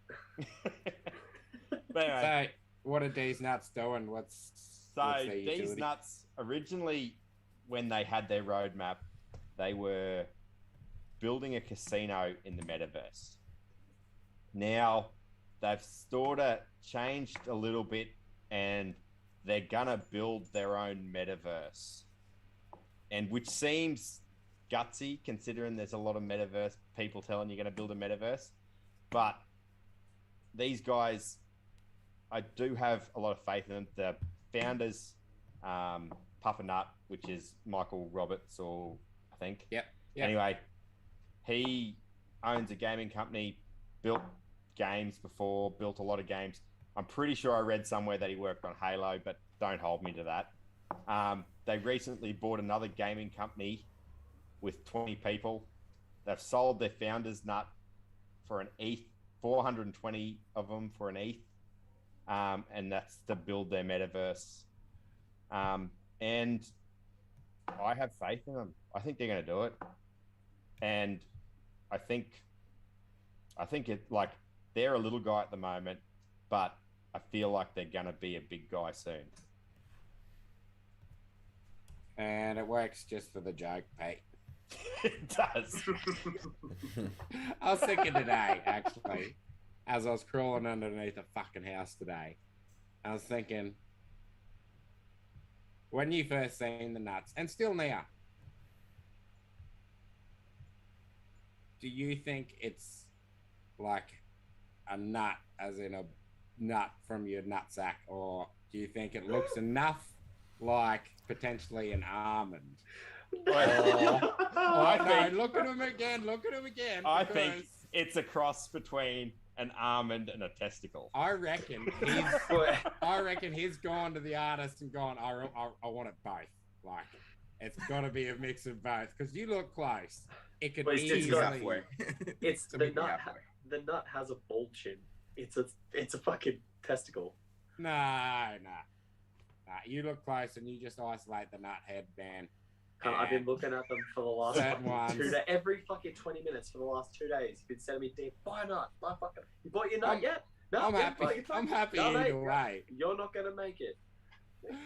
But anyway, So, what are Deez Nutz doing? What's So What's their Deez utility? Nutz, originally, when they had their roadmap, they were building a casino in the metaverse. Now, they've sort of changed a little bit, and they're gonna build their own metaverse, and which seems gutsy considering there's a lot of metaverse people telling you're going to build a metaverse. But these guys, I do have a lot of faith in them. The founders, Puffer Nut, which is Michael Roberts, or I think. Yep. Anyway, he owns a gaming company, built games before, built a lot of games. I'm pretty sure I read somewhere that he worked on Halo, but don't hold me to that. They recently bought another gaming company with 20 people. They've sold their founders nut for an ETH, 420 of them for an ETH. And that's to build their metaverse. And I have faith in them. I think they're going to do it. And I think it, like, they're a little guy at the moment, but I feel like they're going to be a big guy soon. And it works just for the joke, Pete. It does. I was thinking today, actually, as I was crawling underneath a fucking house today, I was thinking, when you first seen the nuts, and still now, do you think it's like a nut, as in a nut from your nutsack, or do you think it looks enough like potentially an almond? Look at him again. I think it's a cross between an almond and a testicle. I reckon he's gone to the artist and gone, I want it both. Like, it's got to be a mix of both, because you look close. It could easily. It's the nut. The nut has a ball chin. It's a fucking testicle. Nah. You look close and you just isolate the nut headband. I've been looking at them for the last Certain 2 days. Every fucking 20 minutes for the last 2 days. You've been sending me deep. Buy a nut. Buy fucking. You bought your nut yet? No, I'm happy. I'm happy either way. You're not gonna make it.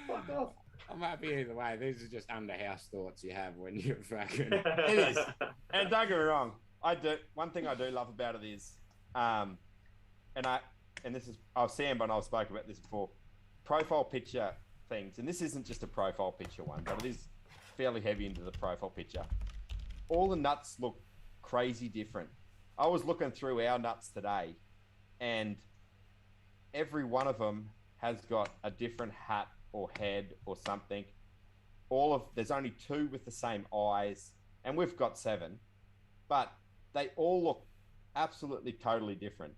Fuck off. I'm happy either way. These are just under house thoughts you have when you're fucking. It is. And don't get me wrong. One thing I do love about it is, and this is, Sam and I spoke about this before, profile picture things, and this isn't just a profile picture one, but it is fairly heavy into the profile picture. All the nuts look crazy different. I was looking through our nuts today, and every one of them has got a different hat or head or something. There's only 2 with the same eyes, and we've got 7, but they all look absolutely totally different,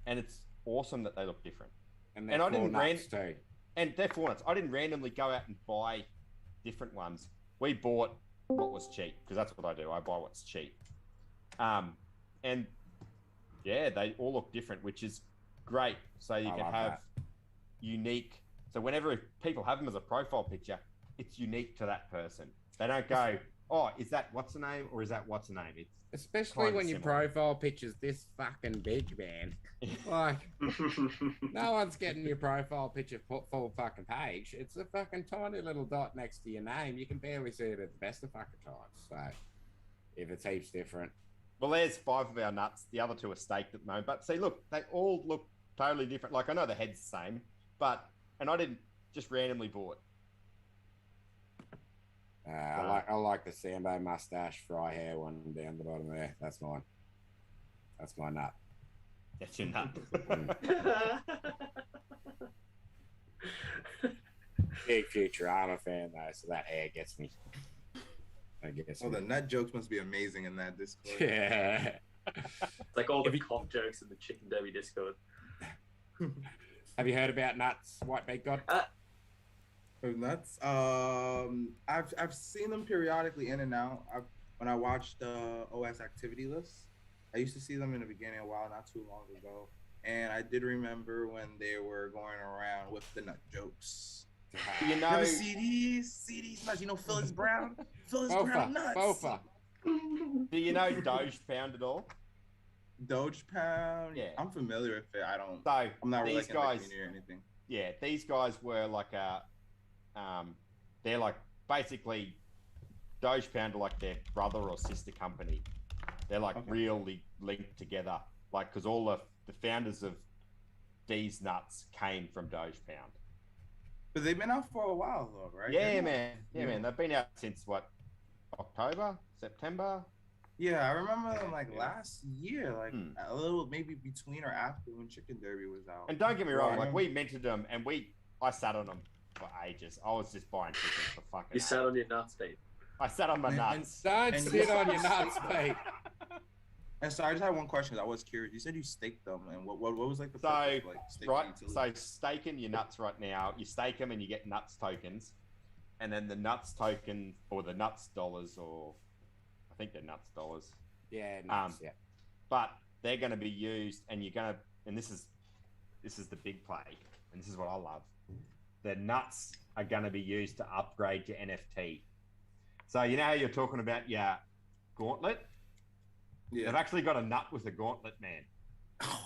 and it's awesome that they look different. And I didn't too. And they're 4 nuts. I didn't randomly go out and buy different ones. We bought what was cheap, because that's what I do. I buy what's cheap. And yeah, they all look different, which is great. So you can have unique. So whenever people have them as a profile picture, it's unique to that person. They don't go, oh, is that what's the name, or is that what's the name? It's especially when your profile picture's this fucking big, man. Like, no one's getting your profile picture full fucking page. It's a fucking tiny little dot next to your name. You can barely see it at the best of fucking times. So, if it's heaps different. Well, there's 5 of our nuts. The other 2 are staked at the moment. But see, look, they all look totally different. Like, I know the head's the same, and I didn't just randomly bought. I like the Sambo mustache, fry hair one down the bottom there. That's mine. That's my nut. That's your nut. Big Futurama fan though, so that hair gets me. I guess. Well, the nut jokes must be amazing in that Discord. Yeah. It's like all the cock jokes in the Chicken Derby Discord. Have you heard about nuts, White Beak Gawd? Nuts. I've seen them periodically in and out. When I watched OS activity lists, I used to see them in the beginning a while, not too long ago, and I did remember when they were going around with the nut jokes. You know, CDs nuts. You know Phyllis Brown, Brown nuts. Bofa. Do you know Doge Pound at all? Doge Pound. Yeah, I'm familiar with it. So I'm not really these guys, or anything. these guys were like they're like basically Doge Pound are like their brother or sister company. They're like really linked together, like because all the founders of Deez Nutz came from Doge Pound. But they've been out for a while though, right? Yeah, man. Yeah, man. They've been out since what? October, September. Yeah, I remember them like last year, like a little maybe between or after when Chicken Derby was out. And don't get me wrong, like we minted them and I sat on them for ages. I was just buying tickets for fucking. You sat on your nuts, Pete. I sat on my nuts. Don't sit on your nuts, Pete. And so I just had one question. I was curious. You said you staked them, and what was like the purpose of, like, staking utility? So staking your nuts right now, you stake them and you get nuts tokens, and then the nuts token or the nuts dollars, or I think they're nuts dollars. Yeah, nuts, yeah. But they're going to be used, and you're going to, and this is the big play, and this is what I love. The nuts are going to be used to upgrade your NFT. So you know how you're talking about your gauntlet? Yeah. They've actually got a nut with a gauntlet, man.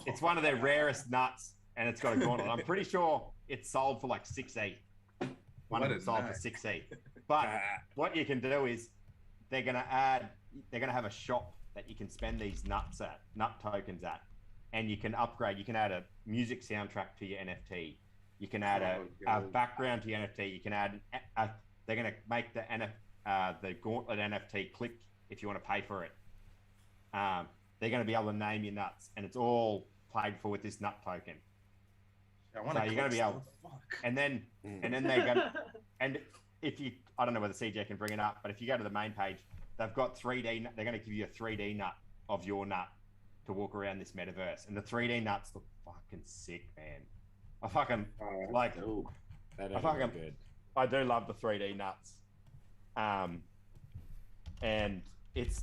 It's one of their rarest nuts, and it's got a gauntlet. I'm pretty sure it's sold for like 6E. One of them sold for 6E. But what you can do is they're going to have a shop that you can spend these nut tokens at, and you can upgrade. You can add a music soundtrack to your NFT. You can add a background to your NFT. You can add. They're going to make the gauntlet NFT click if you want to pay for it. They're going to be able to name your nuts, and it's all paid for with this nut token. So you're going to be able, and then they're going to, and if you, I don't know whether CJ can bring it up, but if you go to the main page, they've got 3D. They're going to give you a 3D nut of your nut to walk around this metaverse, and the 3D nuts look fucking sick, man. I fucking like. I do love the 3D nuts, and it's.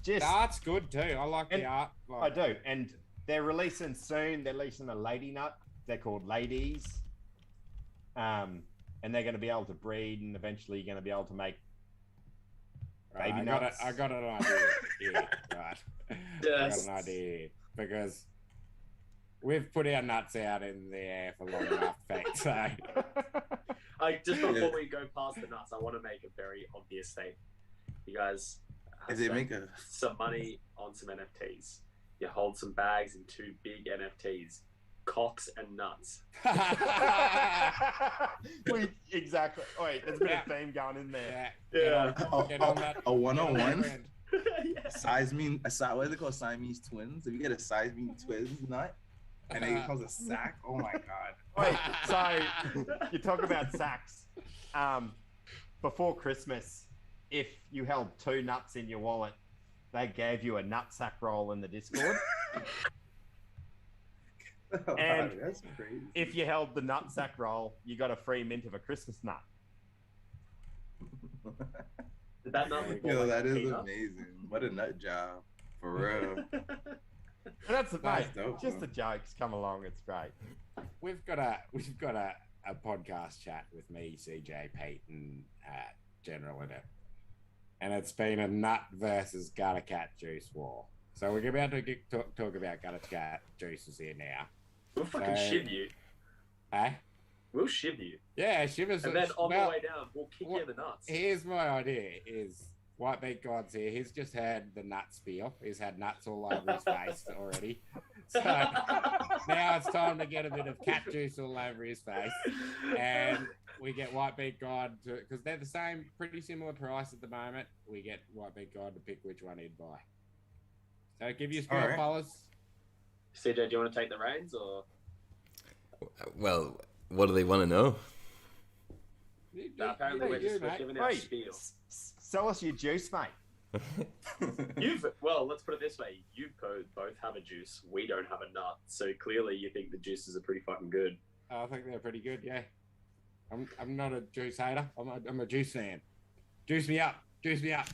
The art's good too. I like the art. I do. And they're releasing soon. They're releasing a lady nut. They're called ladies. And they're going to be able to breed, and eventually you're going to be able to make baby nuts. I got an idea here, right? Yes. I got an idea because we've put our nuts out in the air for long enough, so. Just before we go past the nuts, I want to make a very obvious thing. You guys some money on some NFTs. You hold some bags in 2 big NFTs, cocks and nuts. Exactly. Wait, there's a bit of theme going in there. Yeah. A 101. What is it called? Siamese twins. If you get a Siamese twins nut, and then it becomes a sack. Oh my god. Wait. So you talk about sacks. Before Christmas, if you held 2 nuts in your wallet, they gave you a nut sack roll in the Discord. And that's crazy. If you held the nut sack roll, you got a free mint of a Christmas nut. Did that nut that is amazing. What a nut job, for real. That's dope, just the jokes come along. It's great. We've got a podcast chat with me, CJ, Pete, and General in it. And it's been a nut versus GutterCat juice war. So we're about to talk about GutterCat juices here now. We'll fucking shiv you. Eh? We'll shiv you. Yeah, shiv us. And then on the way down, we'll kick you in the nuts. Here's my idea is Beak Gawd's here. He's just had the nut spiel. He's had nuts all over his face already. So now it's time to get a bit of cat juice all over his face. And we get Beak Gawd to, because they're the same, pretty similar price at the moment. We get Beak Gawd to pick which one he'd buy. So give you a spiel, fellas. CJ, do you want to take the reins or? Well, what do they want to know? Apparently we're just giving our spiel. Sell us your juice, mate. Let's put it this way. You both have a juice. We don't have a nut. So clearly you think the juices are pretty fucking good. I think they're pretty good, yeah. I'm not a juice hater. I'm a juice fan. Juice me up. Juice me up.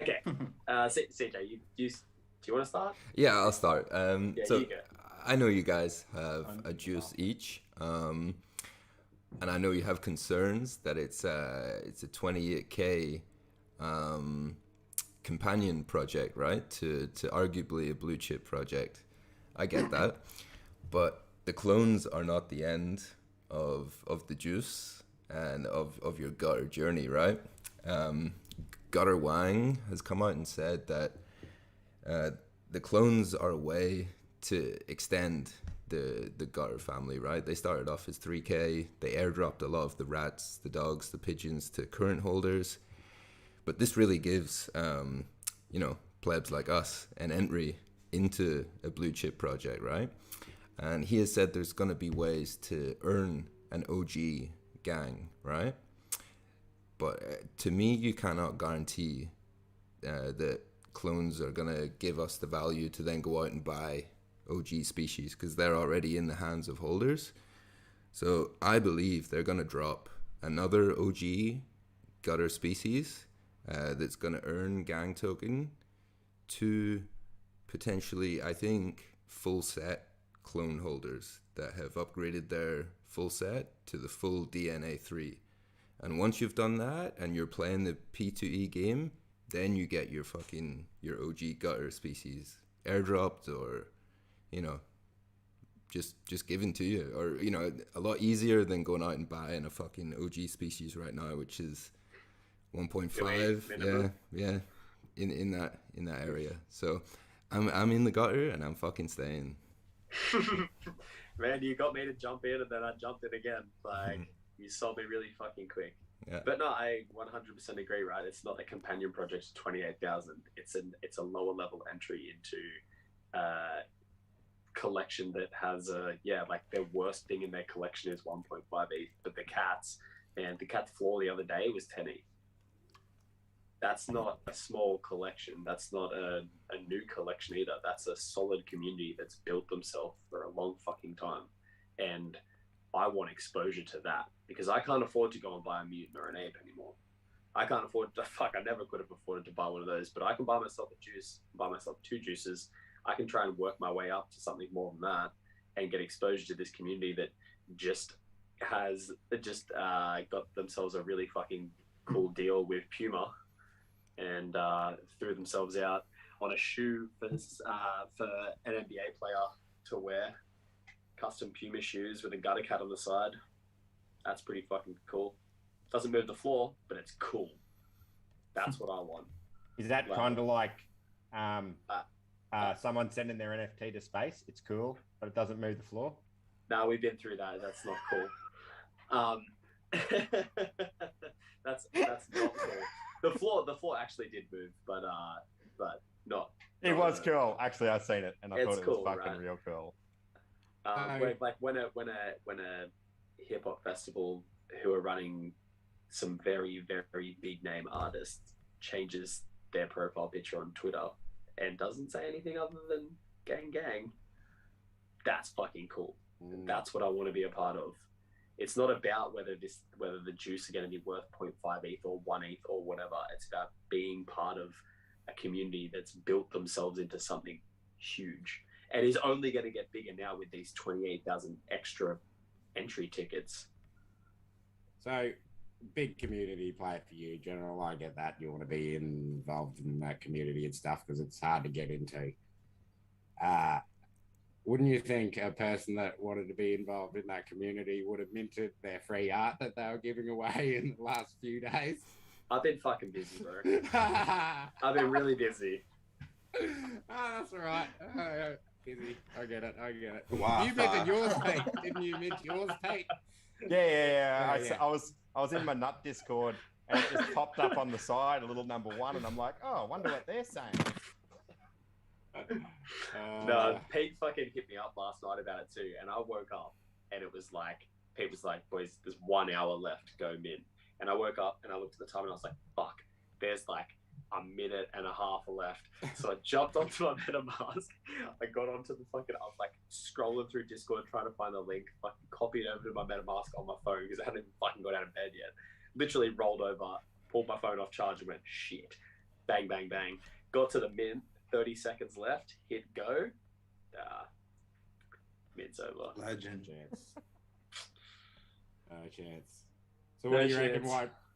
Okay. CJ, do you want to start? Yeah, I'll start. So you go. I know you guys have a juice each. And I know you have concerns that it's a 28K companion project, right? To arguably a blue chip project. I get that. But the clones are not the end of the juice and of your gutter journey, right? Gutter Wang has come out and said that the clones are a way to extend the gutter family, right? They started off as 3K. They airdropped a lot of the rats, the dogs, the pigeons to current holders. But this really gives, plebs like us an entry into a blue chip project, right? And he has said there's going to be ways to earn an OG gang, right? But to me, you cannot guarantee that clones are going to give us the value to then go out and buy OG species, because they're already in the hands of holders. So I believe they're going to drop another OG gutter species that's going to earn gang token to potentially, I think, full set clone holders that have upgraded their full set to the full DNA 3. And once you've done that and you're playing the P2E game, then you get your OG gutter species airdropped, or just given to you, or a lot easier than going out and buying a fucking OG species right now, which is 1.5. Yeah, in that area. So I'm in the gutter and I'm fucking staying. Man, you got me to jump in and then I jumped in again. Like, you saw me really fucking quick. Yeah. But no, I 100% agree, right? It's not a companion project to 28,000. It's a lower level entry into collection that has like their worst thing in their collection is 1.5 ETH, but the cats floor the other day was 10 ETH. That's not a small collection. That's not a new collection either. That's a solid community that's built themselves for a long fucking time. And I want exposure to that, because I can't afford to go and buy a mutant or an ape anymore. I can't afford to, I never could have afforded to buy one of those, but I can buy myself a juice, buy myself 2 juices. I can try and work my way up to something more than that and get exposure to this community that just got themselves a really fucking cool deal with Puma, and threw themselves out on a shoe for an NBA player to wear. Custom Puma shoes with a GutterCat on the side. That's pretty fucking cool. Doesn't move the floor, but it's cool. That's what I want. Is that kind of like someone sending their NFT to space? It's cool, but it doesn't move the floor? No, we've been through that. That's not cool. That's not cool. The floor actually did move, but not. It was cool. Actually, I've seen it, and I thought it was fucking right? real cool. When a hip hop festival who are running some very, very big name artists changes their profile picture on Twitter and doesn't say anything other than gang, that's fucking cool. That's what I want to be a part of. It's not about whether the juice are going to be worth 0.5 ETH or 1 ETH or whatever. It's about being part of a community that's built themselves into something huge, and is only going to get bigger now with these 28,000 extra entry tickets. So, big community play for you, General. I get that. You want to be involved in that community and stuff because it's hard to get into. Wouldn't you think a person that wanted to be involved in that community would have minted their free art that they were giving away in the last few days? I've been fucking busy, bro. I've been really busy. That's all right. Busy. I get it. Wow. You minted yours, Pete. Didn't you mint yours, Pete? Yeah. I was in my nut Discord, and it just popped up on the side, a little number 1, and I'm like, oh, I wonder what they're saying. No, Pete fucking hit me up last night about it too, and I woke up and it was like, Pete was like, boys, there's 1 hour left, go mint. And I woke up and I looked at the time and I was like, fuck, there's like a minute and a half left. So I jumped onto my MetaMask. I got onto the fucking, I was like scrolling through Discord trying to find the link, fucking copied over to my MetaMask on my phone because I hadn't even fucking got out of bed yet. Literally rolled over, pulled my phone off charge and went, shit. Bang, bang, bang. Got to the mint, 30 seconds left, hit go. Mint's over. Legend. No chance. So what do you reckon,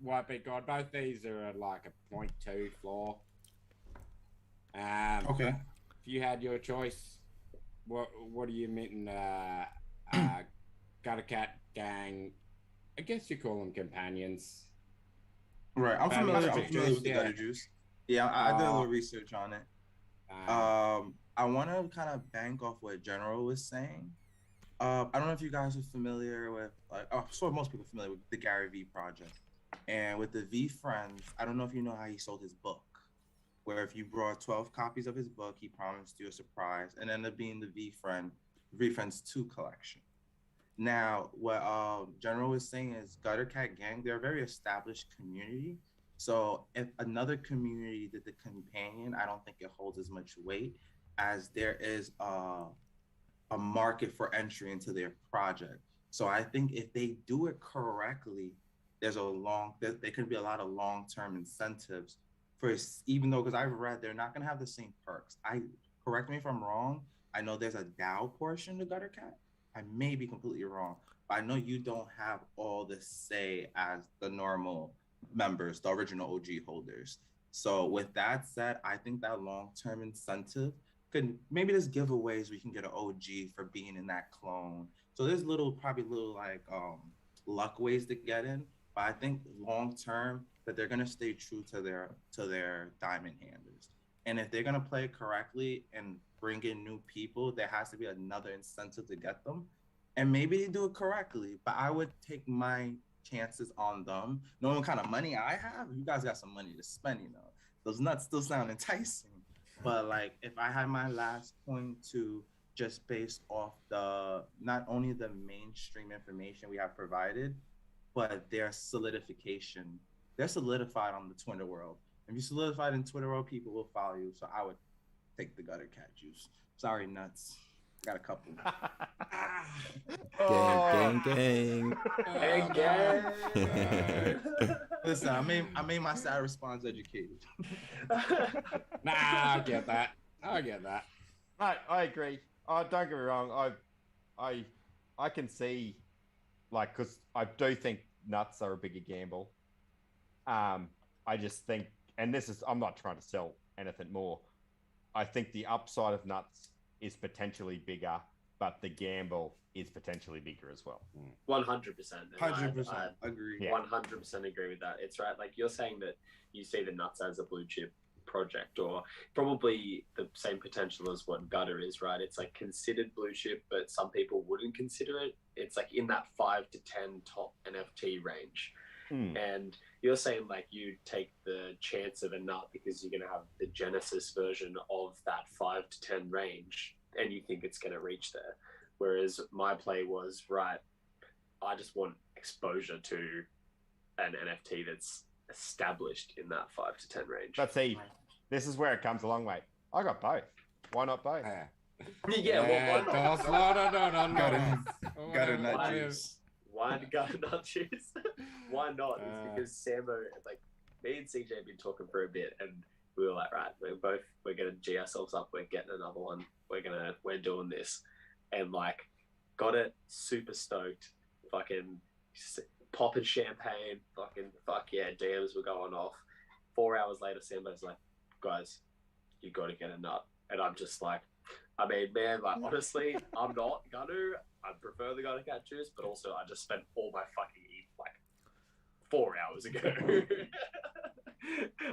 White Beak Gawd? Both these are at like a 0.2 floor. Okay. If you had your choice, what are you minting GutterCat Gang. I guess you call them companions. Right. I'm familiar with the yeah. gutter juice. Yeah, I did a little research on it. I want to kind of bank off what General was saying. I don't know if you guys are familiar with, so most people are familiar with the Gary V project. And with the V Friends, I don't know if you know how he sold his book, where if you brought 12 copies of his book, he promised you a surprise, and ended up being the V Friends 2 collection. Now, what General was saying is GutterCat Gang, they're a very established community. So if another community did the companion, I don't think it holds as much weight as there is a market for entry into their project. So I think if they do it correctly, there could be a lot of long-term incentives for, even though, because I've read they're not going to have the same perks. Correct me if I'm wrong. I know there's a DAO portion to GutterCat. I may be completely wrong, but I know you don't have all the say as the normal members, the original OG holders. So with that said, I think that long-term incentive could, maybe there's giveaways where you can get an OG for being in that clone. So there's probably little like luck ways to get in, but I think long-term that they're gonna stay true to their diamond handers. And if they're gonna play it correctly and bring in new people, there has to be another incentive to get them. And maybe they do it correctly, but I would take my chances on them. Knowing what kind of money I have, you guys got some money to spend, those nuts still sound enticing. But like, if I had my last point to just based off not only the mainstream information we have provided, but their solidification. They're solidified on the Twitter world. If you solidified in Twitter world, people will follow you. So I would take the GutterCat juice. Sorry, nuts. Got a couple. Gang. Listen, I made my side response educated. I get that. I agree. Don't get me wrong. I can see, like, because I do think nuts are a bigger gamble. I just think, and I'm not trying to sell anything more. I think the upside of nuts is potentially bigger, but the gamble is potentially bigger as well. 100%. 100% agree. 100% agree with that. It's right. Like you're saying that you see the nuts as a blue chip project, or probably the same potential as what Gutter is, right? It's like considered blue chip, but some people wouldn't consider it. It's like in that 5 to 10 top NFT range. And you're saying like you take the chance of a nut because you're going to have the Genesis version of that 5 to 10 range and you think it's going to reach there. Whereas my play was, right, I just want exposure to an NFT that's established in that 5 to 10 range. But see, this is where it comes a long way. I got both. Why not both? Why not? Got a nut juice. Why Gutter Nut juice? Why not? It's because Sambo, like me and CJ have been talking for a bit, and we were like, right, we're gonna G ourselves up. We're getting another one. We're doing this, and like, got it. Super stoked. Fucking popping champagne. Fuck yeah. DMs were going off. 4 hours later, Sambo's like, guys, you got to get a nut, and I'm just like, I mean, man, like honestly, I'm not gonna. I prefer the GutterCat juice, but also I just spent all my fucking eve like 4 hours ago.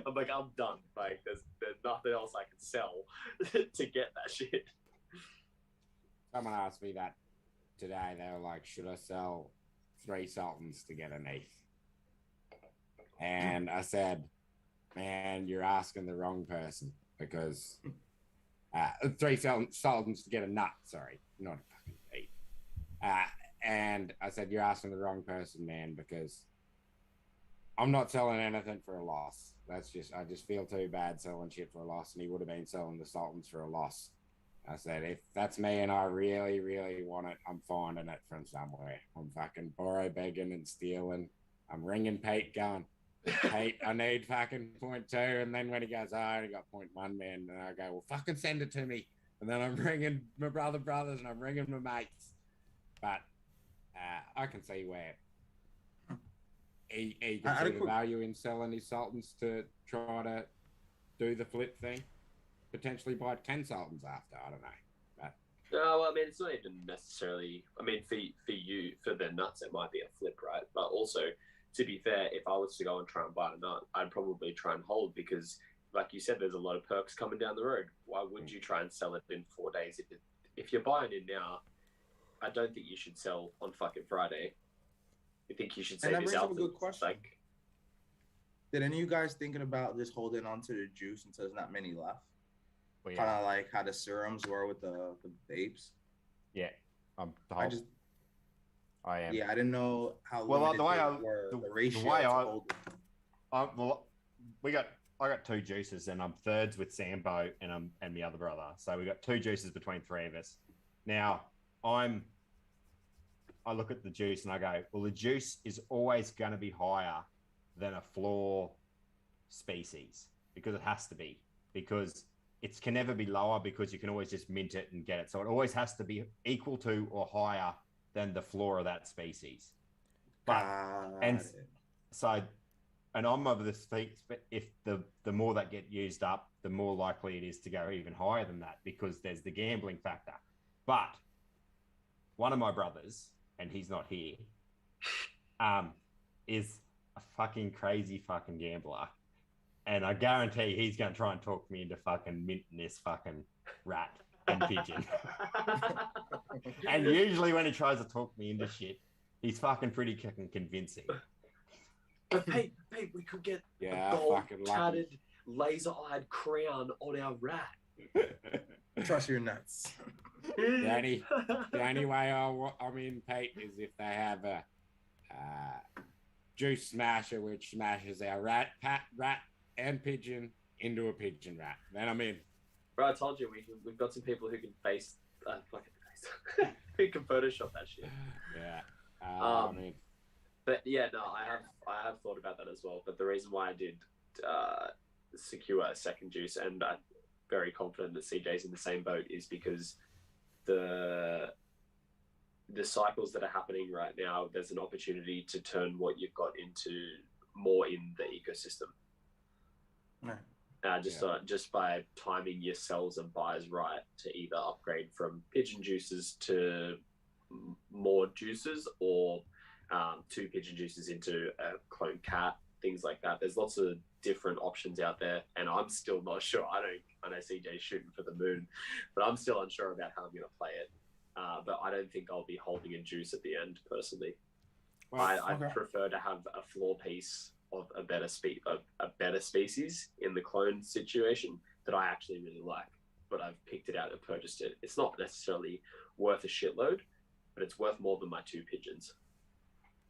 I'm like, I'm done. Like, there's nothing else I can sell to get that shit. Someone asked me that today. They were like, should I sell 3 Sultans to get an ETH? And I said, man, you're asking the wrong person, because 3 Sultans to get a nut, sorry, not a fucking ETH. And I said, you're asking the wrong person, man, because I'm not selling anything for a loss. I just feel too bad selling shit for a loss, and he would have been selling the Sultans for a loss. I said, if that's me and I really, really want it, I'm finding it from somewhere. I'm fucking begging and stealing. I'm ringing Pete going, Pete, I need fucking 0.2. And then when he goes, oh, I only got 0.1, man. And I go, well, fucking send it to me. And then I'm ringing my brothers and I'm ringing my mates. But I can see where he can see the value in selling his Sultans to try to do the flip thing. Potentially buy 10 Sultans after, I don't know. But No, I mean it's not even necessarily. I mean for you for the nuts it might be a flip, right? But also, to be fair, if I was to go and try and buy a nut, I'd probably try and hold because, like you said, there's a lot of perks coming down the road. Why would you try and sell it in 4 days if you're buying in now? I don't think you should sell on fucking Friday. I think you should save And that brings yourself. up a good question. Like, did any of you guys thinking about just holding on to the juice until there's not many left? Well, Kind yeah, of like how the serums were with the apes. yeah. I am. Yeah, I didn't know how Well, limited the way they I- were, the- the the ratio way to I- hold. Well, I got 2 juices, and I'm thirds with Sambo and the other brother. So we got 2 juices between 3 of us. Now I look at the juice and I go, well, the juice is always going to be higher than a floor species because it has to be, because it can never be lower because you can always just mint it and get it. So it always has to be equal to or higher than the floor of that species. But and I'm of the speak, if the more that get used up, the more likely it is to go even higher than that because there's the gambling factor. But one of my brothers, and he's not here, is a fucking crazy fucking gambler. And I guarantee he's going to try and talk me into fucking minting this fucking rat and pigeon. And usually when he tries to talk me into shit, he's fucking pretty fucking convincing. but hey, we could get Yeah, a gold fucking lucky. tatted, laser-eyed crown on our rat. Trust your nuts. The only way I'm in, Pete, is if they have a juice smasher which smashes our rat and pigeon into a pigeon rat. Then I'm in. Bro, I told you we've got some people who can who can Photoshop that shit. Yeah. I mean, But yeah, no, I have thought about that as well. But the reason why I did secure a second juice, and I'm very confident that CJ's in the same boat, is because the cycles that are happening right now, there's an opportunity to turn what you've got into more in the ecosystem. Just by timing your sells and buys right to either upgrade from pigeon juices to more juices or 2 pigeon juices into a clone cat, things like that. There's lots of different options out there, and I'm still not sure. I know CJ's shooting for the moon, but I'm still unsure about how I'm going to play it. But I don't think I'll be holding a juice at the end personally. well, I prefer to have a floor piece of a better species in the clone situation that I actually really like, but I've picked it out and purchased it. It's not necessarily worth a shitload, but it's worth more than my 2 pigeons.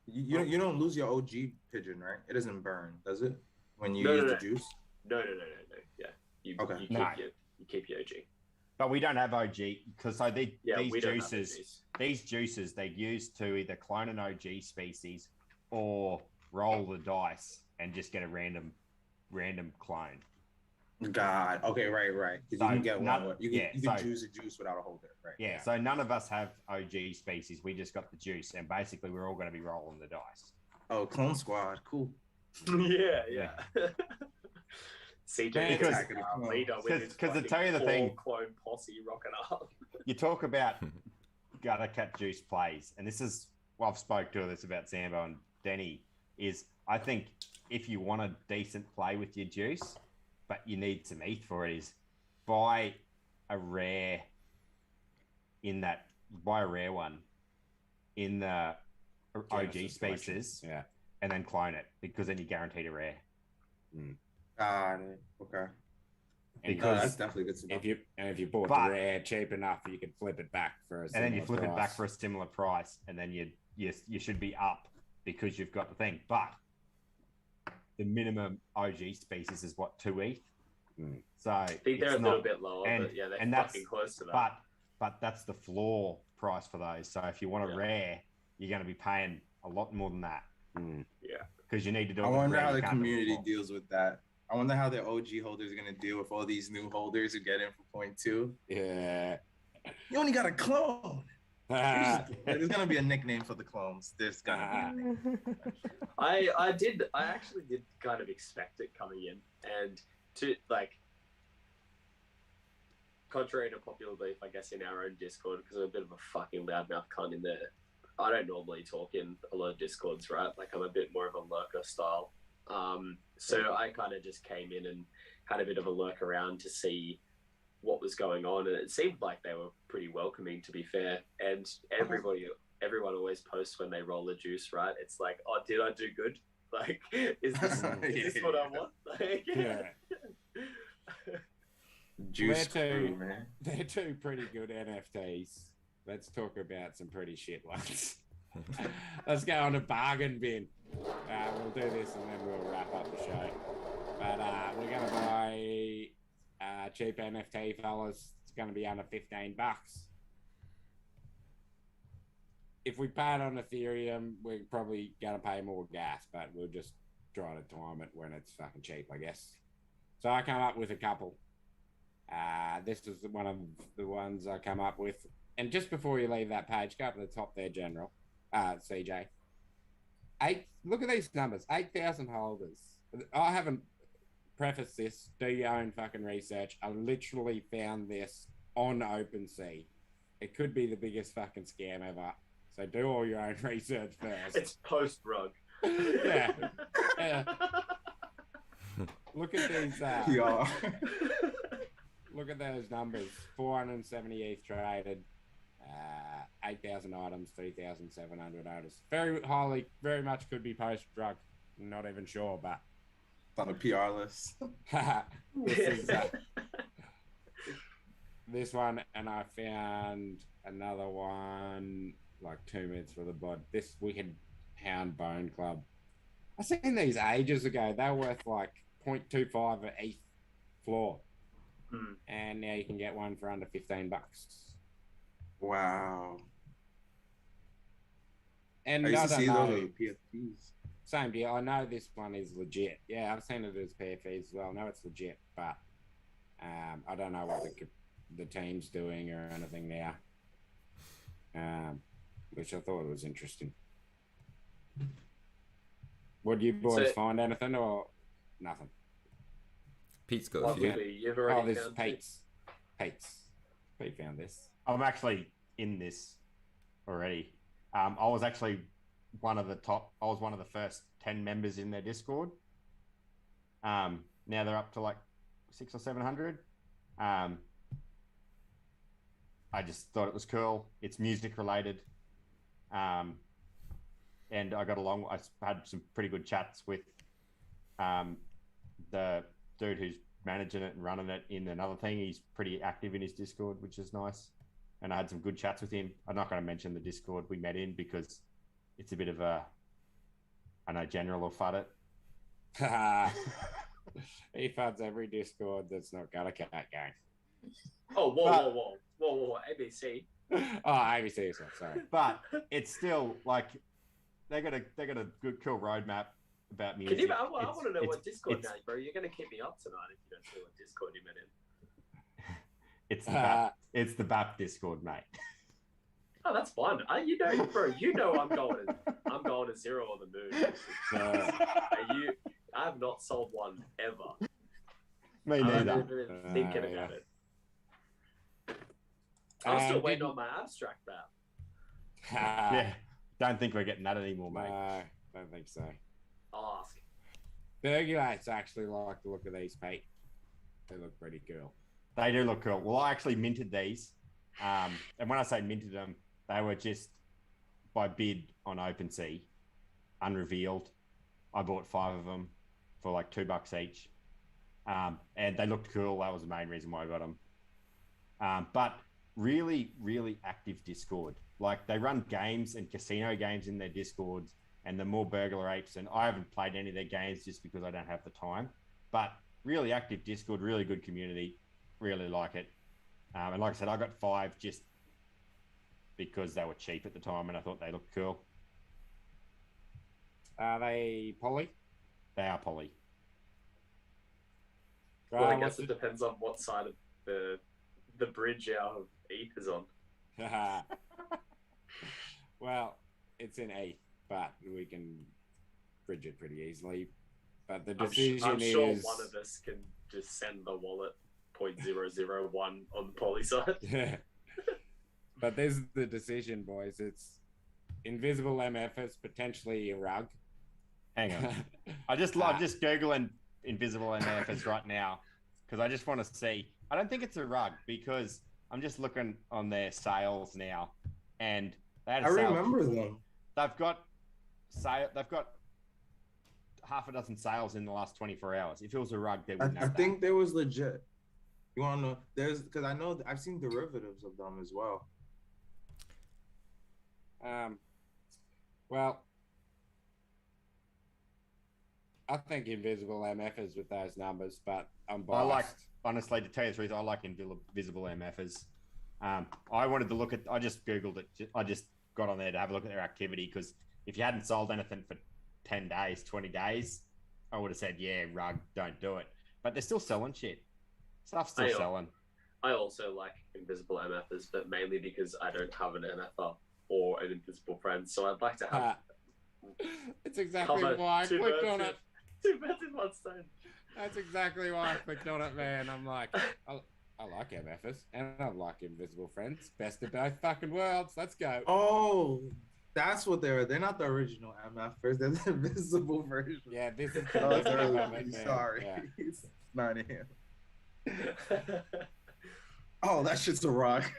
You don't lose your OG pigeon, right? It doesn't burn, does it? When you No, use no, the no. juice? No. Yeah, you keep your OG. But we don't have OG because these we don't have juices, OGs. they use to either clone an OG species or roll the dice and just get a random clone. God. Okay, right. Because So you can get one. You can so- juice a juice without a holder, right? Yeah, so none of us have OG species. We just got the juice, and basically we're all going to be rolling the dice. Oh, clone squad. Cool. yeah. CJ Because- is the leader with his 'cause to fucking tell you the full thing- clone posse rocking up. You talk about GutterCat juice plays, and this is what I've spoke to this about Sambo and Denny, is I think if you want a decent play with your juice, but you need some ETH for it, is buy a rare one in the OG Genesis species, collection. Yeah. and then clone it, because then you're guaranteed a rare. Got it. Okay. And No, that's Because definitely good to know. if you bought But- the rare cheap enough, you could flip it back for a and then you similar flip it back price. for a similar price, and then you should be up because you've got the thing. But the minimum OG species is what, 2 ETH. So I think they're a it's little not- bit lower, and- but yeah, they're and that's- fucking close to that. but that's the floor price for those. So if you want a Yeah. rare, you're going to be paying a lot more than that Yeah. because you need to do. I it with wonder rare, how you the can't do it with community floor. deals with that. I wonder how the OG holders are going to deal with all these new holders who get in for 0.2. Yeah. You only got a clone. There's going to be a nickname for the clones. There's going to be. I actually did kind of expect it coming in, and to like contrary to popular belief, I guess, in our own Discord, because I'm a bit of a fucking loudmouth cunt in there. I don't normally talk in a lot of Discords, right? Like, I'm a bit more of a lurker style. So I kind of just came in and had a bit of a lurk around to see what was going on, and it seemed like they were pretty welcoming, to be fair. And everyone always posts when they roll the juice, right? It's like, oh, did I do good? Like, is this what I want? Like, Yeah. Juice They're crew, two, man. they're two pretty good NFTs. Let's talk about some pretty shit ones. Let's go on a bargain bin. We'll do this and then we'll wrap up the show. But we're going to buy cheap NFT, fellas. It's going to be under $15. If we pay it on Ethereum, we're probably going to pay more gas, but we'll just try to time it when it's fucking cheap, I guess. So I come up with a couple. This is one of the ones I come up with. And just before you leave that page, go up to the top there, General. CJ. Look at these numbers. 8,000 holders. I haven't prefaced this. Do your own fucking research. I literally found this on OpenSea. It could be the biggest fucking scam ever. So do all your own research first. it's post-rug. Yeah. Look at these. Yeah. Look at those numbers. 470 ETH traded. 8,000 items, 3,700 orders. Very much could be post-drug. Not even sure, but It's on a PR list. This one, and I found another one like 2 minutes for the bod. This Wicked Hound Bone Club. I seen these ages ago. They were worth like 0.25 at ETH floor. And now you can get one for under $15. Wow. And I used to see know, those PFPs. same deal. I know this one is legit. Yeah, I've seen it as PFPs as well. I know it's legit, but I don't know what the team's doing or anything now. Which I thought was interesting. Would you boys find anything or nothing? Pete's got a Well, few. you've already This found Pete's. Pete found this. I'm actually in this already. I was actually one of the first 10 members in their Discord. Now they're up to like 600 or 700. I just thought it was cool. It's music related. And I got along. I had some pretty good chats with the dude who's managing it and running it in another thing. He's pretty active in his Discord, which is nice. And I had some good chats with him. I'm not going to mention the Discord we met in because it's a bit of a, I know General will fud it. He funds every Discord that's not GutterCat Gang. Oh, whoa, ABC. Oh, ABC, sorry. But it's still like they got a good cool roadmap about music. Can you? I want to know what Discord now, bro. You're going to keep me up tonight if you don't say what Discord you met in. It's the BAP Discord, mate. Oh, that's fun. You know, bro. You know, I'm going to zero on the moon. I have not sold one ever. Me I'm neither. not even thinking about it. I'm still waiting on my abstract BAP. Yeah, don't think we're getting that anymore, mate. No, don't think so. I'll ask. Burglar Apes actually like the look of these, Pete. They look pretty cool. They do look cool. Well, I actually minted these. And when I say minted them, they were just by bid on OpenSea, unrevealed. I bought 5 of them for like $2 each. And they looked cool. That was the main reason why I got them. But really, really active Discord. Like they run games and casino games in their Discords, and the more Burglar Apes. And I haven't played any of their games just because I don't have the time. But really active Discord, really good community. Really like it. And like I said, I got 5 just because they were cheap at the time and I thought they looked cool. Are they poly? They are poly. Well, I guess it depends on what side of the bridge our ETH is on. Well, it's in ETH, but we can bridge it pretty easily. But the decision I'm sure is... one of us can just send the wallet 0.001 on the poly side. Yeah. But there's the decision, boys. It's invisible MFers, potentially a rug. Hang on. I'm just Googling invisible MFers right now because I just want to see. I don't think it's a rug because I'm just looking on their sales now, and they had a sale. remember them. They've got half a dozen sales in the last 24 hours. If it was a rug, they wouldn't have I think there was legit. You want to know? Because I know I've seen derivatives of them as well. Well, I think invisible MFers with those numbers, but I'm biased. Honestly, to tell you the truth, I like invisible MFers. I wanted to look at. I just Googled it. I just got on there to have a look at their activity because if you hadn't sold anything for 10 days, 20 days, I would have said, yeah, rug, don't do it. But they're still selling shit. Stuff's still selling. I also like invisible MFers, but mainly because I don't have an MFer or an invisible friend, so I'd like to have. It's exactly why I clicked on it. 2 birds in 1 stone. That's exactly why I clicked on it, man. I'm like, I like MFers and I like invisible friends. Best of both fucking worlds. Let's go. Oh, that's what they're. They're not the original MFers. They're the invisible version. Yeah, this is the sorry. Yeah. It's not him. Oh, that shit's a rock.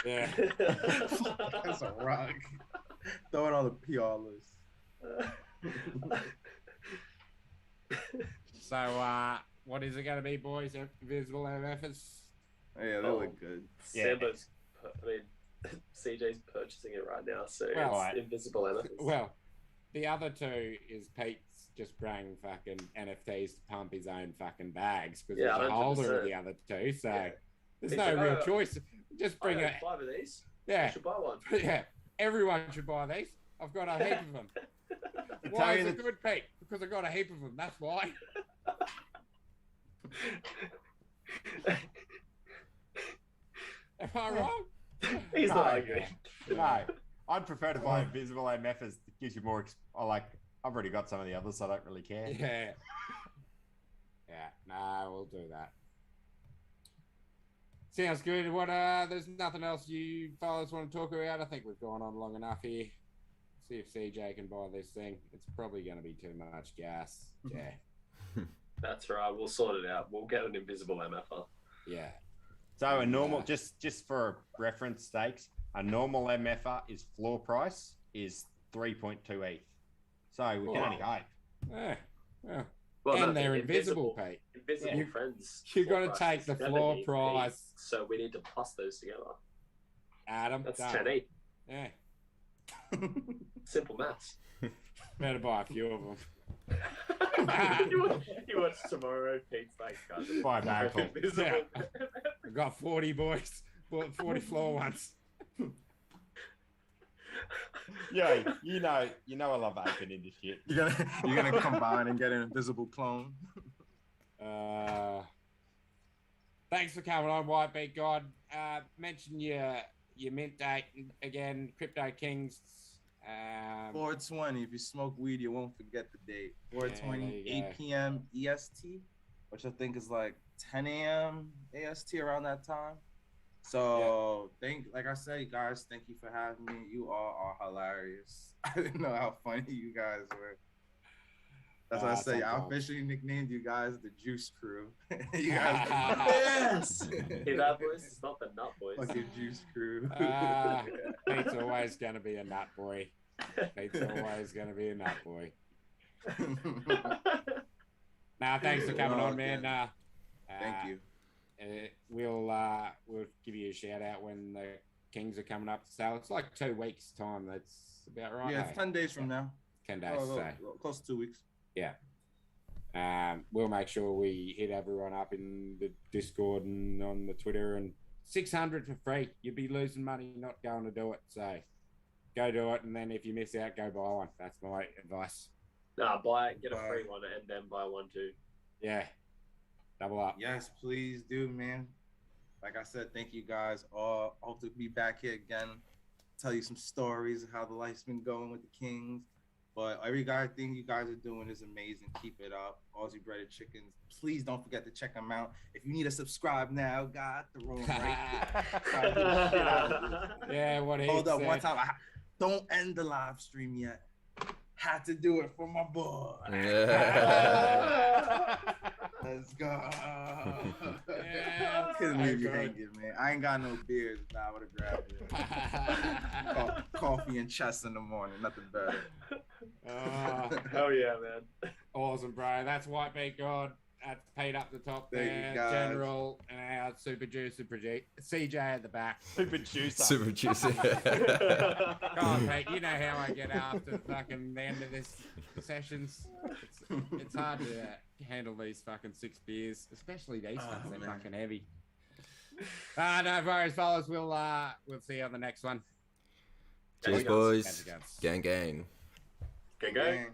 Yeah. That's a rock. Throw it on the PR list. So, what is it going to be, boys? Invisible MFers? Yeah, they look good. Yeah. CJ's purchasing it right now, so Well, it's invisible MFers. Well, the other two is Pete's just bringing fucking NFTs to pump his own fucking bags because he's a holder of the other two. So there's no real choice. Just bring it. 5 of these. Yeah. I should buy one. Yeah. Everyone should buy these. I've got a heap of them. Why is it good, Pete? Because I've got a heap of them. That's why. Am I wrong? He's not arguing. No, I'd prefer to buy invisible MFers. It gives you more. I've already got some of the others, so I don't really care. Yeah. Yeah. No, we'll do that. Sounds good. What? There's nothing else you fellas want to talk about. I think we've gone on long enough here. See if CJ can buy this thing. It's probably going to be too much gas. Yeah. That's right. We'll sort it out. We'll get an invisible MFR. Yeah. So a normal, just for reference stakes, a normal MFR is floor price is 3.2 ETH. So we can only hope. Yeah. Yeah. Well, and they're invisible, Pete. Invisible friends. You've got to take the floor price. So we need to plus those together. Adam. That's 10 ETH. Yeah. Simple maths. Better buy a few of them. You watch tomorrow, Pete's like, buy a bagful. Yeah. I've got 40 boys. 40 floor ones. Yeah, you know I love aping into shit. You're gonna combine and get an invisible clone. Thanks for coming on, White Beak Gawd. Mention your mint date again, CryptoKings. 420. If you smoke weed, you won't forget the date. 420, 8 p.m. EST, which I think is like 10 a.m. AST around that time. So like I said, guys, thank you for having me. You all are hilarious. I didn't know how funny you guys were. That's why I say I officially nicknamed you guys the Juice Crew. You guys are the best. Hey, that voice is not the Nut Boys. Fucking Juice Crew. Pete's always gonna be a nut boy. Pete's always gonna be a nut boy. Nah, thanks for coming on, man. Thank you. We'll give you a shout out when the Kings are coming up to sale. It's like 2 weeks time. That's about right. Yeah, it's 10 days from now. 10 days. Close to 2 weeks. Yeah. We'll make sure we hit everyone up in the Discord and on the Twitter, and 600 for free. You'd be losing money not going to do it. So go do it, and then if you miss out, go buy one. That's my advice. Nah, get a free one and then buy one too. Yeah. Double up. Yes, please do, man. Like I said, thank you guys all. I hope to be back here again. Tell you some stories of how the life's been going with the Kings. But thing you guys are doing is amazing. Keep it up. Aussie breaded chickens. Please don't forget to check them out. If you need to subscribe now, got the room right there. Yeah, what he Hold up, said. one time. Don't end the live stream yet. Had to do it for my boy. Let's go. Yeah, Couldn't so leave you good. hanging, man. I ain't got no beers, but I would have grabbed it. Coffee and chest in the morning, nothing better. Oh, Hell yeah, man. awesome, bro. That's White Beak Gawd. That's paid up the top Thank there. you, guys. General and our super juicer CJ at the back. Super juicer. Super juicy. Come on, Pete. You know how I get after fucking the end of this sessions. It's hard to handle these fucking 6 beers, especially these ones. They're man. fucking heavy. No worries, fellas. We'll see you on the next one. Cheers, Gang, boys. Catch you guys. Gang, gang. Gang, gang. Gang.